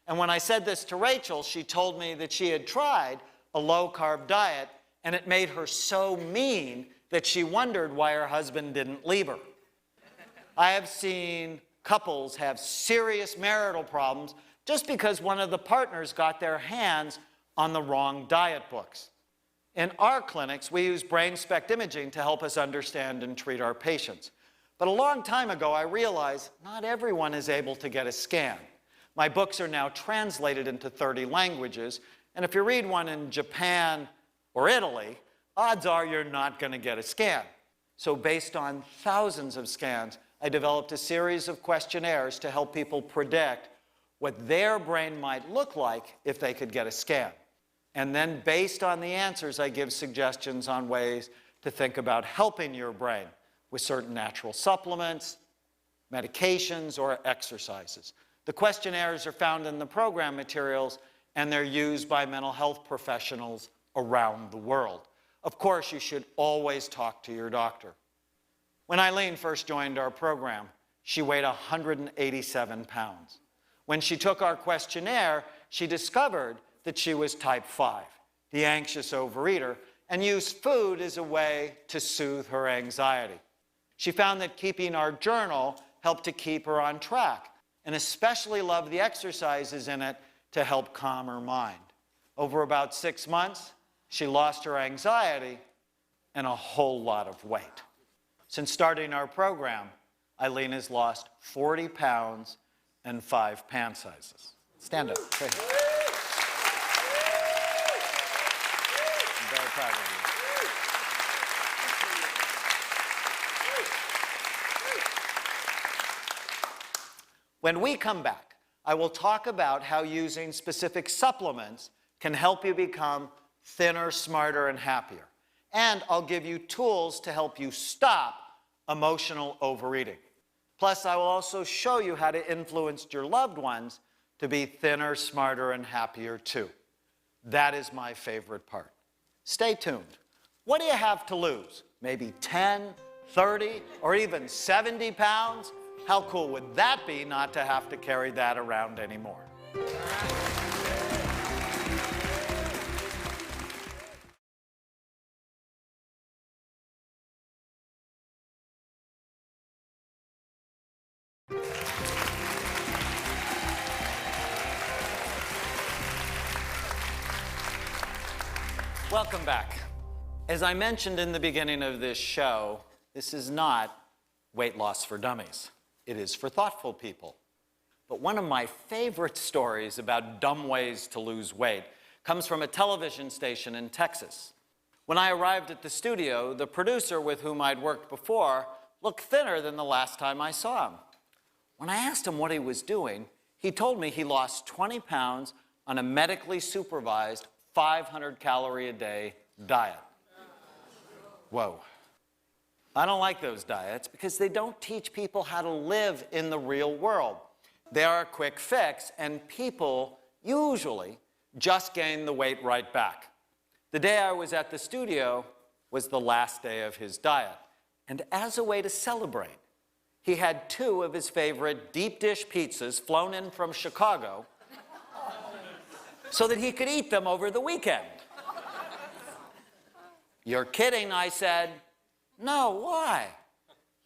and when I said this to Rachel, she told me that she had tried a low-carb diet, and it made her so mean that she wondered why her husband didn't leave her. I have seen couples have serious marital problems just because one of the partners got their hands on the wrong diet books. In our clinics, we use brain SPECT imaging to help us understand and treat our patients. But a long time ago, I realized not everyone is able to get a scan. My books are now translated into 30 languages, and if you read one in Japan or Italy, odds are you're not going to get a scan. So based on thousands of scans, I developed a series of questionnaires to help people predict what their brain might look like if they could get a scan. And then based on the answers, I give suggestions on ways to think about helping your brain with certain natural supplements, medications, or exercises. The questionnaires are found in the program materials, and they're used by mental health professionals around the world. Of course, you should always talk to your doctor. When Eileen first joined our program, she weighed 187 pounds. When she took our questionnaire, she discovered that she was type 5, the anxious overeater, and used food as a way to soothe her anxiety. She found that keeping our journal helped to keep her on track, and especially loved the exercises in it to help calm her mind. Over about 6 months, she lost her anxiety and a whole lot of weight. Since starting our program, Eileen has lost 40 pounds and 5 pant sizes. Stand up. I'm very proud of you. When we come back, I will talk about how using specific supplements can help you become thinner, smarter, and happier. And I'll give you tools to help you stop emotional overeating. Plus, I will also show you how to influence your loved ones to be thinner, smarter, and happier too. That is my favorite part. Stay tuned. What do you have to lose? Maybe 10, 30, or even 70 pounds? How cool would that be not to have to carry that around anymore? Welcome back. As I mentioned in the beginning of this show, this is not weight loss for dummies. It is for thoughtful people. But one of my favorite stories about dumb ways to lose weight comes from a television station in Texas. When I arrived at the studio, the producer with whom I'd worked before looked thinner than the last time I saw him. When I asked him what he was doing, he told me he lost 20 pounds on a medically supervised 500-calorie-a-day diet. Whoa. I don't like those diets because they don't teach people how to live in the real world. They are a quick fix, and people usually just gain the weight right back. The day I was at the studio was the last day of his diet, and as a way to celebrate, he had 2 of his favorite deep dish pizzas flown in from Chicago so that he could eat them over the weekend. You're kidding, I said. No, why?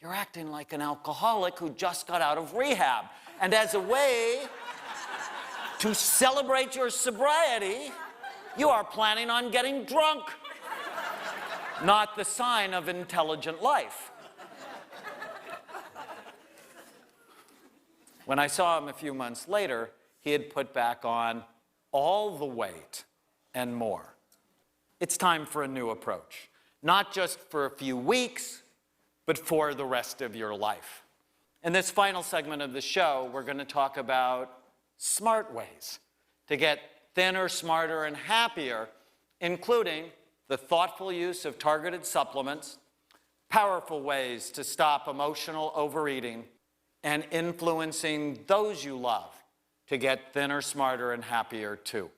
You're acting like an alcoholic who just got out of rehab. And as a way to celebrate your sobriety, you are planning on getting drunk. Not the sign of intelligent life. When I saw him a few months later, he had put back on all the weight and more. It's time for a new approach, not just for a few weeks, but for the rest of your life. In this final segment of the show, we're going to talk about smart ways to get thinner, smarter, and happier, including the thoughtful use of targeted supplements, powerful ways to stop emotional overeating, and influencing those you love to get thinner, smarter, and happier too.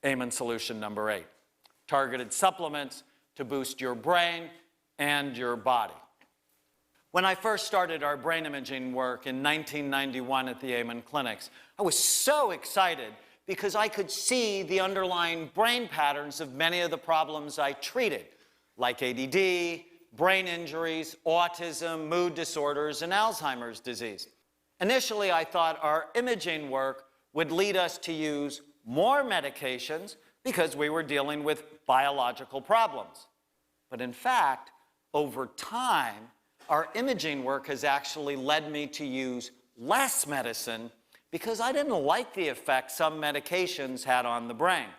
Amen solution number 8, targeted supplements to boost your brain and your body. When I first started our brain imaging work in 1991 at the Amen Clinics, I was so excited because I could see the underlying brain patterns of many of the problems I treated, like ADD, brain injuries, autism, mood disorders, and Alzheimer's disease. Initially, I thought our imaging work would lead us to use more medications because we were dealing with biological problems. But in fact, over time, our imaging work has actually led me to use less medicine because I didn't like the effect some medications had on the brain.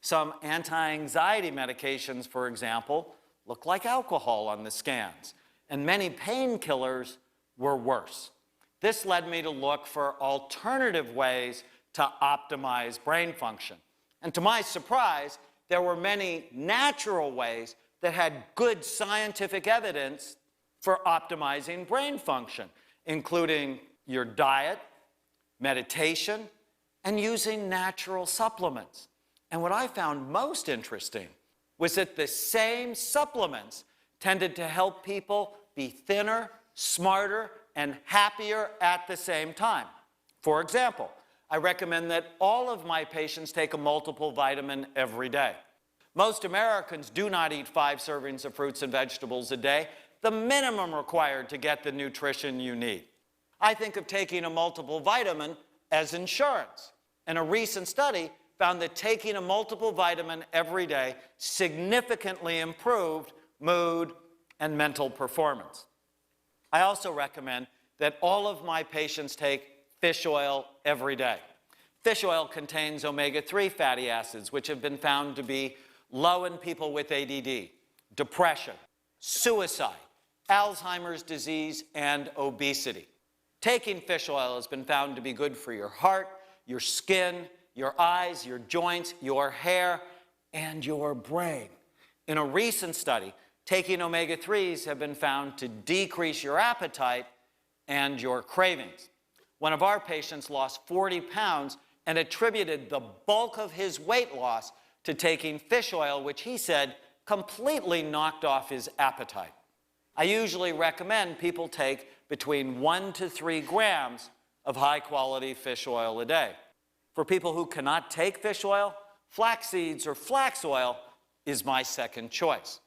Some anti-anxiety medications, for example, look like alcohol on the scans, and many painkillers were worse. This led me to look for alternative ways to optimize brain function. And to my surprise, there were many natural ways that had good scientific evidence for optimizing brain function, including your diet, meditation, and using natural supplements. And what I found most interesting was that the same supplements tended to help people be thinner, smarter, and happier at the same time. For example, I recommend that all of my patients take a multiple vitamin every day. Most Americans do not eat 5 servings of fruits and vegetables a day, the minimum required to get the nutrition you need. I think of taking a multiple vitamin as insurance. And a recent study found that taking a multiple vitamin every day significantly improved mood and mental performance. I also recommend that all of my patients take fish oil every day. Fish oil contains omega-3 fatty acids, which have been found to be low in people with ADD, depression, suicide, Alzheimer's disease, and obesity. Taking fish oil has been found to be good for your heart, your skin, your eyes, your joints, your hair, and your brain. In a recent study, taking omega-3s have been found to decrease your appetite and your cravings. One of our patients lost 40 pounds and attributed the bulk of his weight loss to taking fish oil, which he said completely knocked off his appetite. I usually recommend people take between 1 to 3 grams of high-quality fish oil a day. For people who cannot take fish oil, flax seeds or flax oil is my second choice.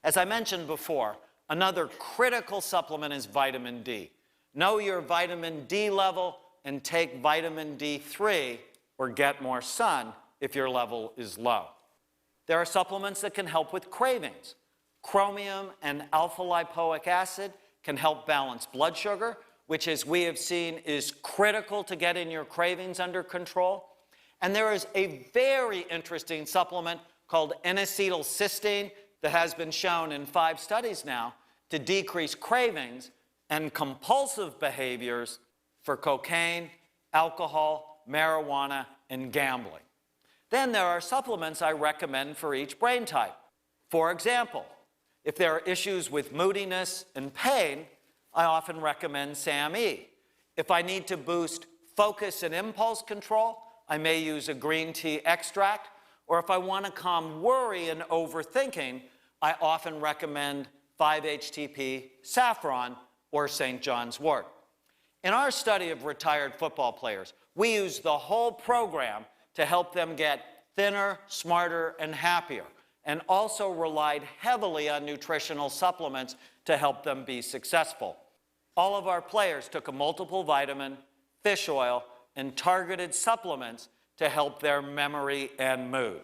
As I mentioned before, another critical supplement is vitamin D. Know your vitamin D level and take vitamin D3 or get more sun if your level is low. There are supplements that can help with cravings. Chromium and alpha-lipoic acid can help balance blood sugar, which, as we have seen, is critical to getting your cravings under control. And there is a very interesting supplement called N-acetylcysteine that has been shown in 5 studies now to decrease cravings and compulsive behaviors for cocaine, alcohol, marijuana, and gambling. Then there are supplements I recommend for each brain type. For example, if there are issues with moodiness and pain, I often recommend SAMe. If I need to boost focus and impulse control, I may use a green tea extract. Or if I want to calm worry and overthinking, I often recommend 5-HTP saffron or St. John's wort. In our study of retired football players, we used the whole program to help them get thinner, smarter, and happier, and also relied heavily on nutritional supplements to help them be successful. All of our players took a multiple vitamin, fish oil, and targeted supplements to help their memory and mood.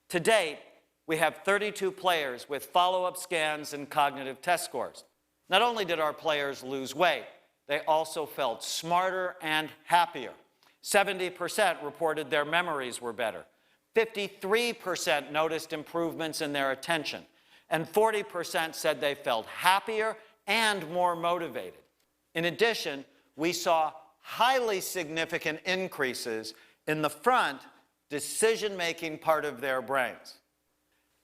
To date, we have 32 players with follow-up scans and cognitive test scores. Not only did our players lose weight, they also felt smarter and happier. 70% reported their memories were better. 53% noticed improvements in their attention. And 40% said they felt happier and more motivated. In addition, we saw highly significant increases in the front decision-making part of their brains.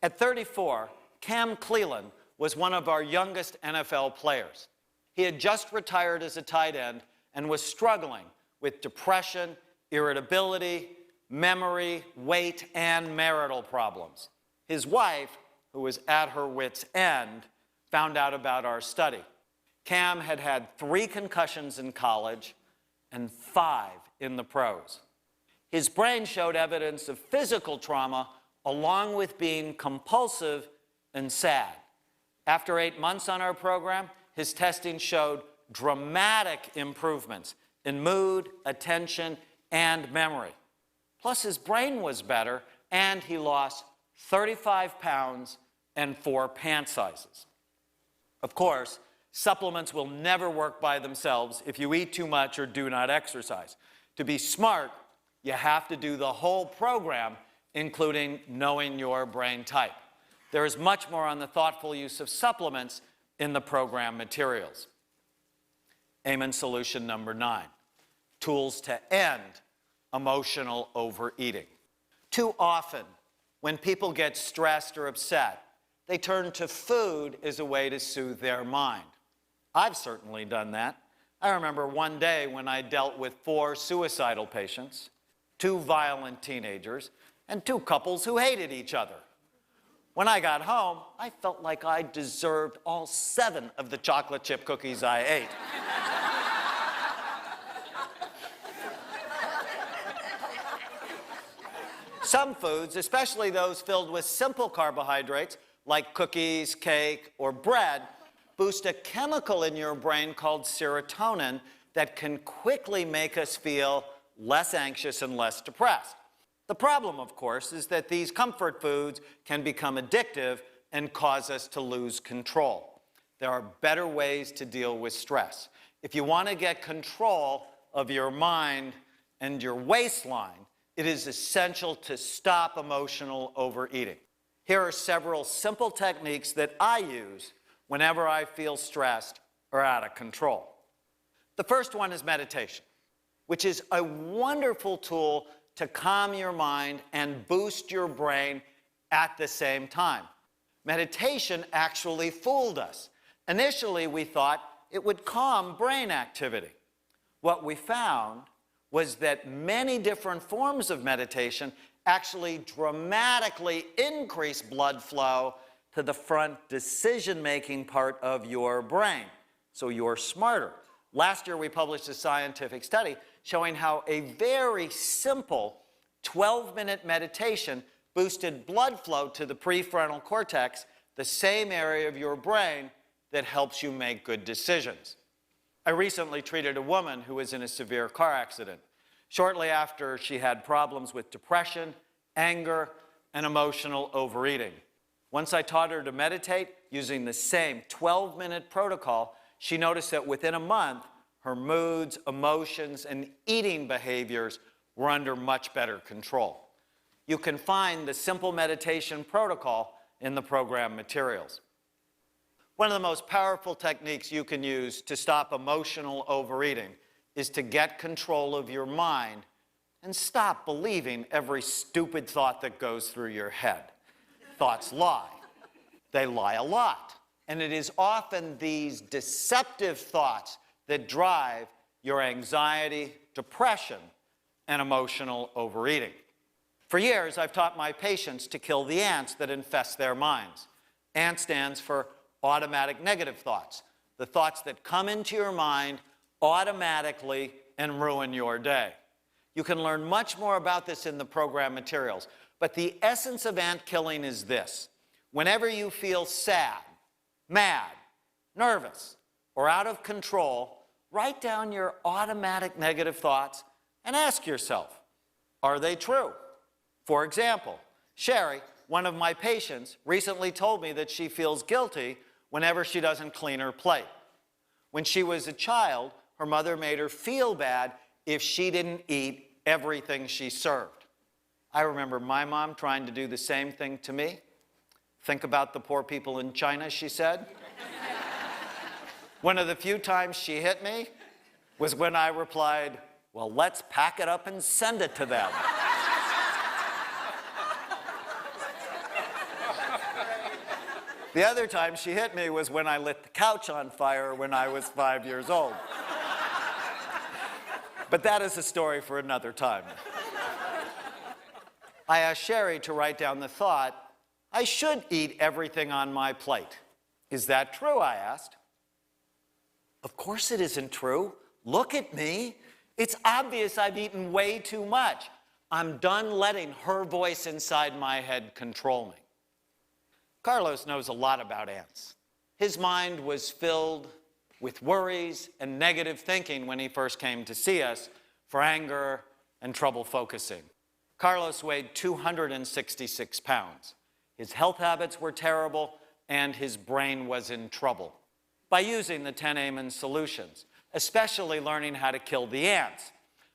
At 34, Cam Cleland was one of our youngest NFL players. He had just retired as a tight end and was struggling with depression, irritability, memory, weight, and marital problems. His wife, who was at her wit's end, found out about our study. Cam had had 3 concussions in college and 5 in the pros. His brain showed evidence of physical trauma along with being compulsive and sad. After 8 months on our program, his testing showed dramatic improvements in mood, attention, and memory. Plus, his brain was better, and he lost 35 pounds and 4 pant sizes. Of course, supplements will never work by themselves if you eat too much or do not exercise. To be smart, you have to do the whole program, including knowing your brain type. There is much more on the thoughtful use of supplements in the program materials. Amen solution number 9, tools to end emotional overeating. Too often, when people get stressed or upset, they turn to food as a way to soothe their mind. I've certainly done that. I remember one day when I dealt with 4 suicidal patients, 2 violent teenagers, and 2 couples who hated each other. When I got home, I felt like I deserved all 7 of the chocolate chip cookies I ate. Some foods, especially those filled with simple carbohydrates, like cookies, cake, or bread, boost a chemical in your brain called serotonin that can quickly make us feel less anxious and less depressed. The problem, of course, is that these comfort foods can become addictive and cause us to lose control. There are better ways to deal with stress. If you want to get control of your mind and your waistline, it is essential to stop emotional overeating. Here are several simple techniques that I use whenever I feel stressed or out of control. The first one is meditation, which is a wonderful tool to calm your mind and boost your brain at the same time. Meditation actually fooled us. Initially, we thought it would calm brain activity. What we found was that many different forms of meditation actually dramatically increase blood flow to the front decision-making part of your brain, so you're smarter. Last year, we published a scientific study showing how a very simple 12-minute meditation boosted blood flow to the prefrontal cortex, the same area of your brain that helps you make good decisions. I recently treated a woman who was in a severe car accident. Shortly after, she had problems with depression, anger, and emotional overeating. Once I taught her to meditate using the same 12-minute protocol, she noticed that within a month, her moods, emotions, and eating behaviors were under much better control. You can find the simple meditation protocol in the program materials. One of the most powerful techniques you can use to stop emotional overeating is to get control of your mind and stop believing every stupid thought that goes through your head. Thoughts lie. They lie a lot. And it is often these deceptive thoughts that drive your anxiety, depression, and emotional overeating. For years, I've taught my patients to kill the ants that infest their minds. ANT stands for automatic negative thoughts, the thoughts that come into your mind automatically and ruin your day. You can learn much more about this in the program materials, but the essence of ant killing is this. Whenever you feel sad, mad, nervous, or out of control, write down your automatic negative thoughts and ask yourself, are they true? For example, Sherry, one of my patients, recently told me that she feels guilty whenever she doesn't clean her plate. When she was a child, her mother made her feel bad if she didn't eat everything she served. I remember my mom trying to do the same thing to me. Think about the poor people in China, she said. One of the few times she hit me was when I replied, well, let's pack it up and send it to them. The other time she hit me was when I lit the couch on fire when I was 5 years old. But that is a story for another time. I asked Sherry to write down the thought, I should eat everything on my plate. Is that true? I asked. Of course it isn't true. Look at me. It's obvious I've eaten way too much. I'm done letting her voice inside my head control me. Carlos knows a lot about ants. His mind was filled with worries and negative thinking when he first came to see us for anger and trouble focusing. Carlos weighed 266 pounds. His health habits were terrible and his brain was in trouble. By using the 10 Amen solutions, especially learning how to kill the ants,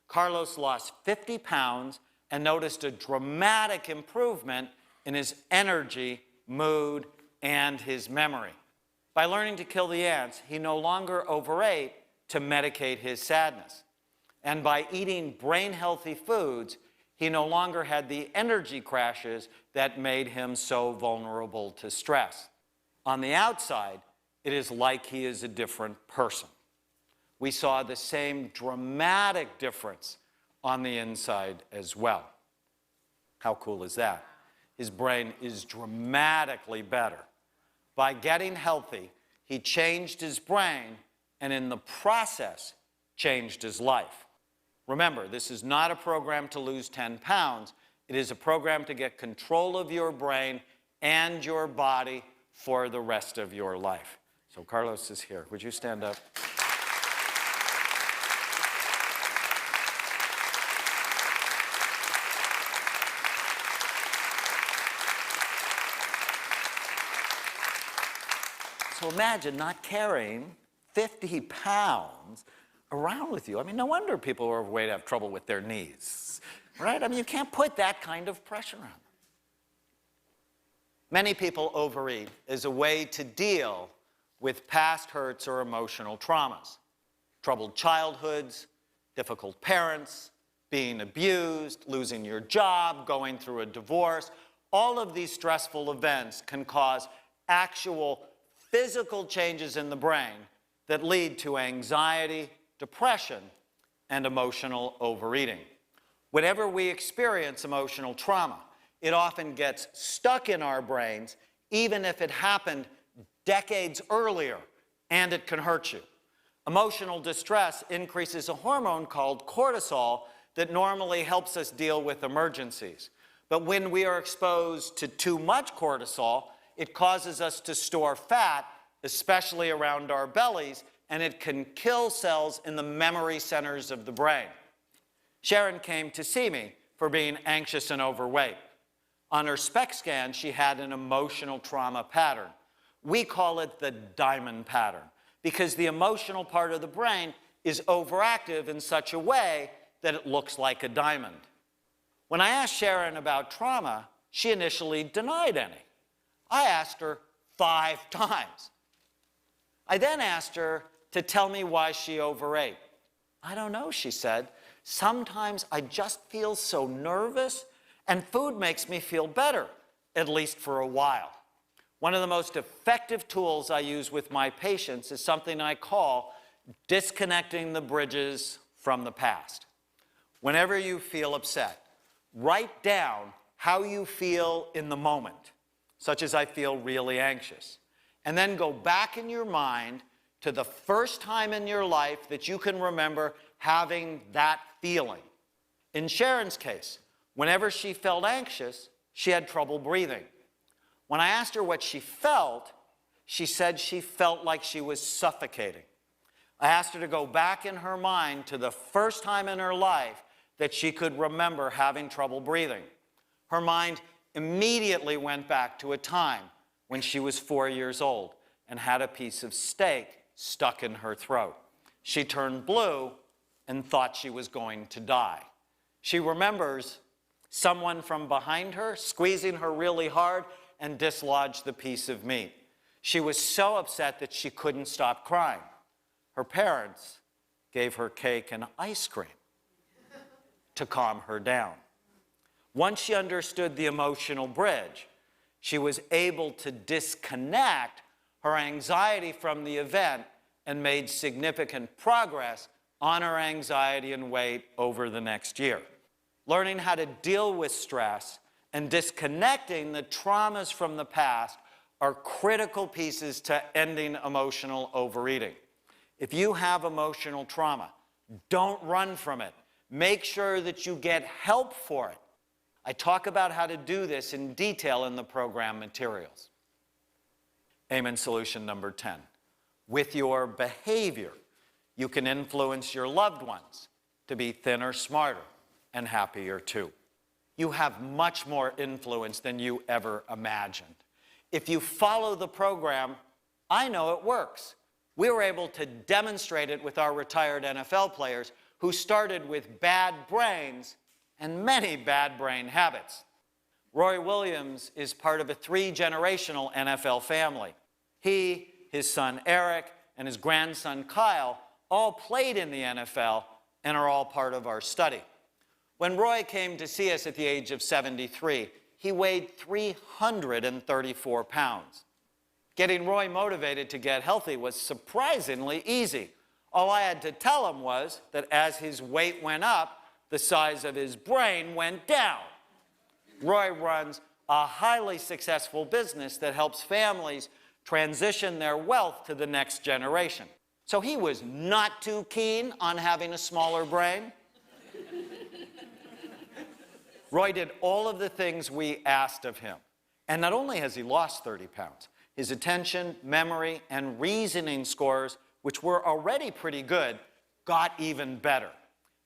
Carlos lost 50 pounds and noticed a dramatic improvement in his energy, mood, and his memory. By learning to kill the ants, he no longer overate to medicate his sadness. And by eating brain-healthy foods, he no longer had the energy crashes that made him so vulnerable to stress. On the outside, it is like he is a different person. We saw the same dramatic difference on the inside as well. How cool is that? His brain is dramatically better. By getting healthy, he changed his brain and in the process changed his life. Remember, this is not a program to lose 10 pounds. It is a program to get control of your brain and your body for the rest of your life. So Carlos is here. Would you stand up? So imagine not carrying 50 pounds around with you. I mean, no wonder people who are overweight have trouble with their knees, right? I mean, you can't put that kind of pressure on them. Many people overeat as a way to deal with past hurts or emotional traumas. Troubled childhoods, difficult parents, being abused, losing your job, going through a divorce. All of these stressful events can cause actual physical changes in the brain that lead to anxiety, depression, and emotional overeating. Whenever we experience emotional trauma, it often gets stuck in our brains, even if it happened decades earlier, and it can hurt you. Emotional distress increases a hormone called cortisol that normally helps us deal with emergencies. But when we are exposed to too much cortisol, it causes us to store fat, especially around our bellies, and it can kill cells in the memory centers of the brain. Sharon came to see me for being anxious and overweight. On her SPECT scan, she had an emotional trauma pattern. We call it the diamond pattern because the emotional part of the brain is overactive in such a way that it looks like a diamond. When I asked Sharon about trauma, she initially denied any. I asked her 5 times. I then asked her to tell me why she overate. I don't know, she said. Sometimes I just feel so nervous, and food makes me feel better, at least for a while. One of the most effective tools I use with my patients is something I call disconnecting the bridges from the past. Whenever you feel upset, write down how you feel in the moment, such as I feel really anxious. And then go back in your mind to the first time in your life that you can remember having that feeling. In Sharon's case, whenever she felt anxious, she had trouble breathing. When I asked her what she felt, she said she felt like she was suffocating. I asked her to go back in her mind to the first time in her life that she could remember having trouble breathing. Her mind immediately went back to a time when she was 4 years old and had a piece of steak stuck in her throat. she turned blue and thought she was going to die. She remembers someone from behind her squeezing her really hard and dislodged the piece of meat. She was so upset that she couldn't stop crying. Her parents gave her cake and ice cream to calm her down. Once she understood the emotional bridge, she was able to disconnect her anxiety from the event and made significant progress on her anxiety and weight over the next year. Learning how to deal with stress and disconnecting the traumas from the past are critical pieces to ending emotional overeating. If you have emotional trauma, don't run from it. Make sure that you get help for it. I talk about how to do this in detail in the program materials. Amen solution number 10. With your behavior, you can influence your loved ones to be thinner, smarter, and happier too. You have much more influence than you ever imagined. If you follow the program, I know it works. We were able to demonstrate it with our retired NFL players who started with bad brains and many bad brain habits. Roy Williams is part of a 3-generational NFL family. He, his son Eric, and his grandson Kyle all played in the NFL and are all part of our study. When Roy came to see us at the age of 73, he weighed 334 pounds. Getting Roy motivated to get healthy was surprisingly easy. All I had to tell him was that as his weight went up, the size of his brain went down. Roy runs a highly successful business that helps families transition their wealth to the next generation. So he was not too keen on having a smaller brain. Roy did all of the things we asked of him. And not only has he lost 30 pounds, his attention, memory, and reasoning scores, which were already pretty good, got even better.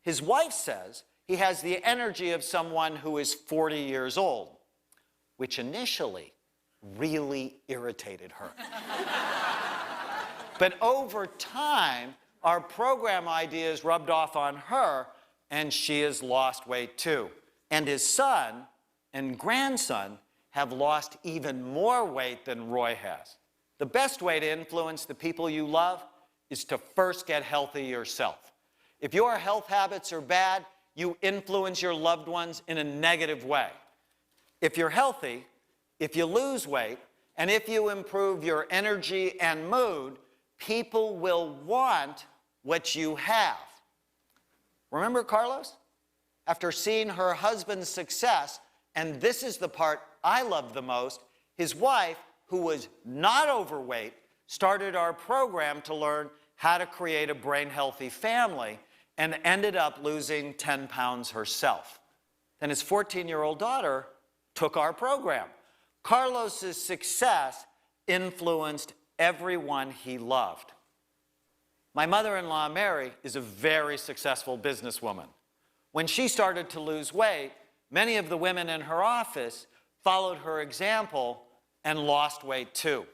His wife says he has the energy of someone who is 40 years old, which initially really irritated her. But over time, our program ideas rubbed off on her, and she has lost weight too. And his son and grandson have lost even more weight than Roy has. The best way to influence the people you love is to first get healthy yourself. If your health habits are bad, you influence your loved ones in a negative way. If you're healthy, if you lose weight, and if you improve your energy and mood, people will want what you have. Remember Carlos? After seeing her husband's success, and this is the part I love the most, his wife, who was not overweight, started our program to learn how to create a brain-healthy family and ended up losing 10 pounds herself. Then his 14-year-old daughter took our program. Carlos's success influenced everyone he loved. My mother-in-law, Mary, is a very successful businesswoman. When she started to lose weight, many of the women in her office followed her example and lost weight too.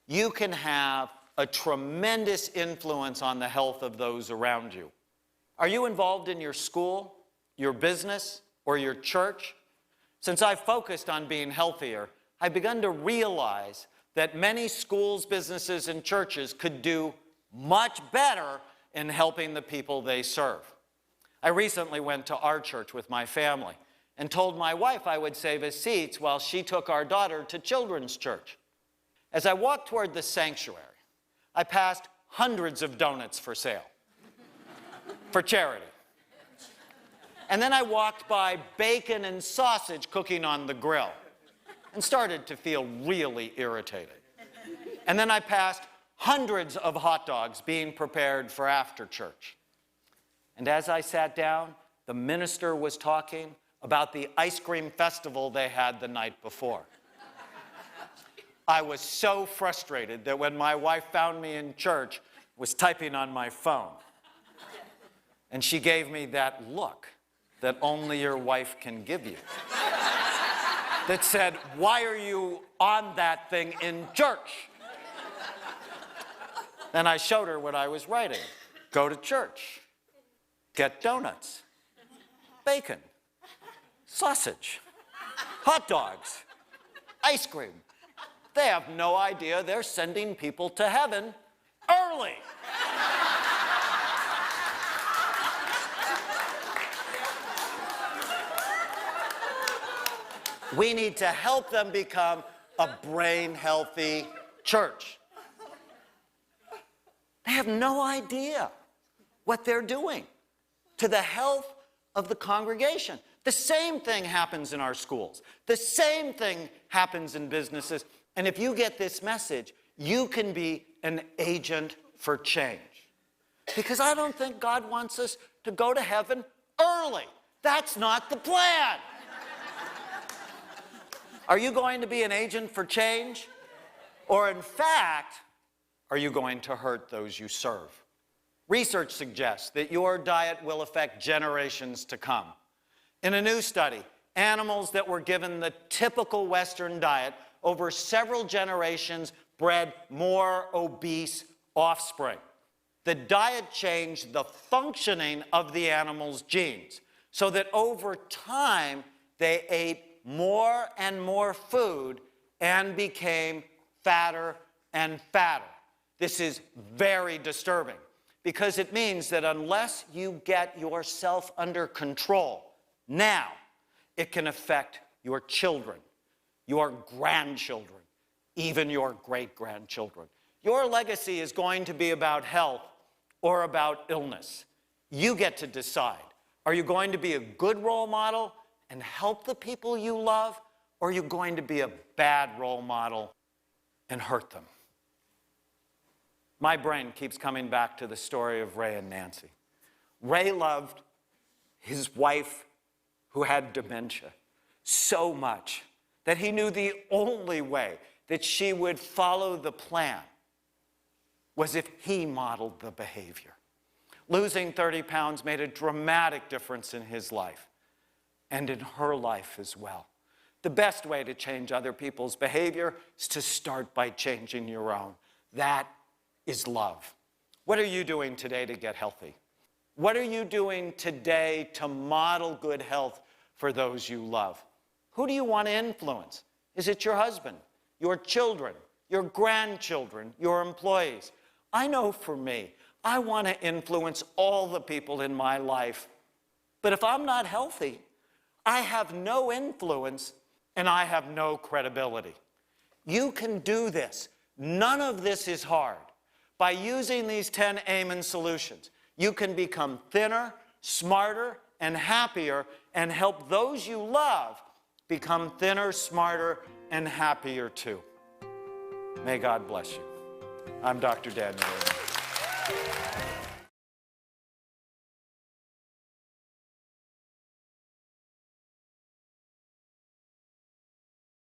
You can have a tremendous influence on the health of those around you. Are you involved in your school, your business, or your church? Since I've focused on being healthier, I've begun to realize that many schools, businesses, and churches could do much better in helping the people they serve. I recently went to our church with my family and told my wife I would save us seats while she took our daughter to children's church. As I walked toward the sanctuary, I passed hundreds of donuts for sale, for charity. And then I walked by bacon and sausage cooking on the grill and started to feel really irritated. And then I passed hundreds of hot dogs being prepared for after church. And as I sat down, the minister was talking about the ice cream festival they had the night before. I was so frustrated that when my wife found me in church, was typing on my phone. And she gave me that look that only your wife can give you. That said, "Why are you on that thing in church?" Then I showed her what I was writing. go to church, get donuts, bacon, sausage, hot dogs, ice cream. They have no idea they're sending people to heaven early. We need to help them become a brain-healthy church. They have no idea what they're doing to the health of the congregation. The same thing happens in our schools. The same thing happens in businesses. And if you get this message, you can be an agent for change. Because I don't think God wants us to go to heaven early. That's not the plan. Are you going to be an agent for change? Or in fact, are you going to hurt those you serve? Research suggests that your diet will affect generations to come. In a new study, animals that were given the typical Western diet over several generations bred more obese offspring. The diet changed the functioning of the animal's genes so that over time they ate more and more food and became fatter and fatter. This is very disturbing because it means that unless you get yourself under control now, it can affect your children, your grandchildren, even your great-grandchildren. Your legacy is going to be about health or about illness. You get to decide. Are you going to be a good role model and help the people you love, or are you going to be a bad role model and hurt them? My brain keeps coming back to the story of Ray and Nancy. Ray loved his wife who had dementia so much that he knew the only way that she would follow the plan was if he modeled the behavior. Losing 30 pounds made a dramatic difference in his life and in her life as well. The best way to change other people's behavior is to start by changing your own. That is love. What are you doing today to get healthy? What are you doing today to model good health for those you love? Who do you want to influence? Is it your husband, your children, your grandchildren, your employees? I know for me, I want to influence all the people in my life. But if I'm not healthy, I have no influence and I have no credibility. You can do this. None of this is hard. By using these 10 Amen solutions, you can become thinner, smarter, and happier and help those you love become thinner, smarter, and happier too. May God bless you. I'm Dr. Daniel.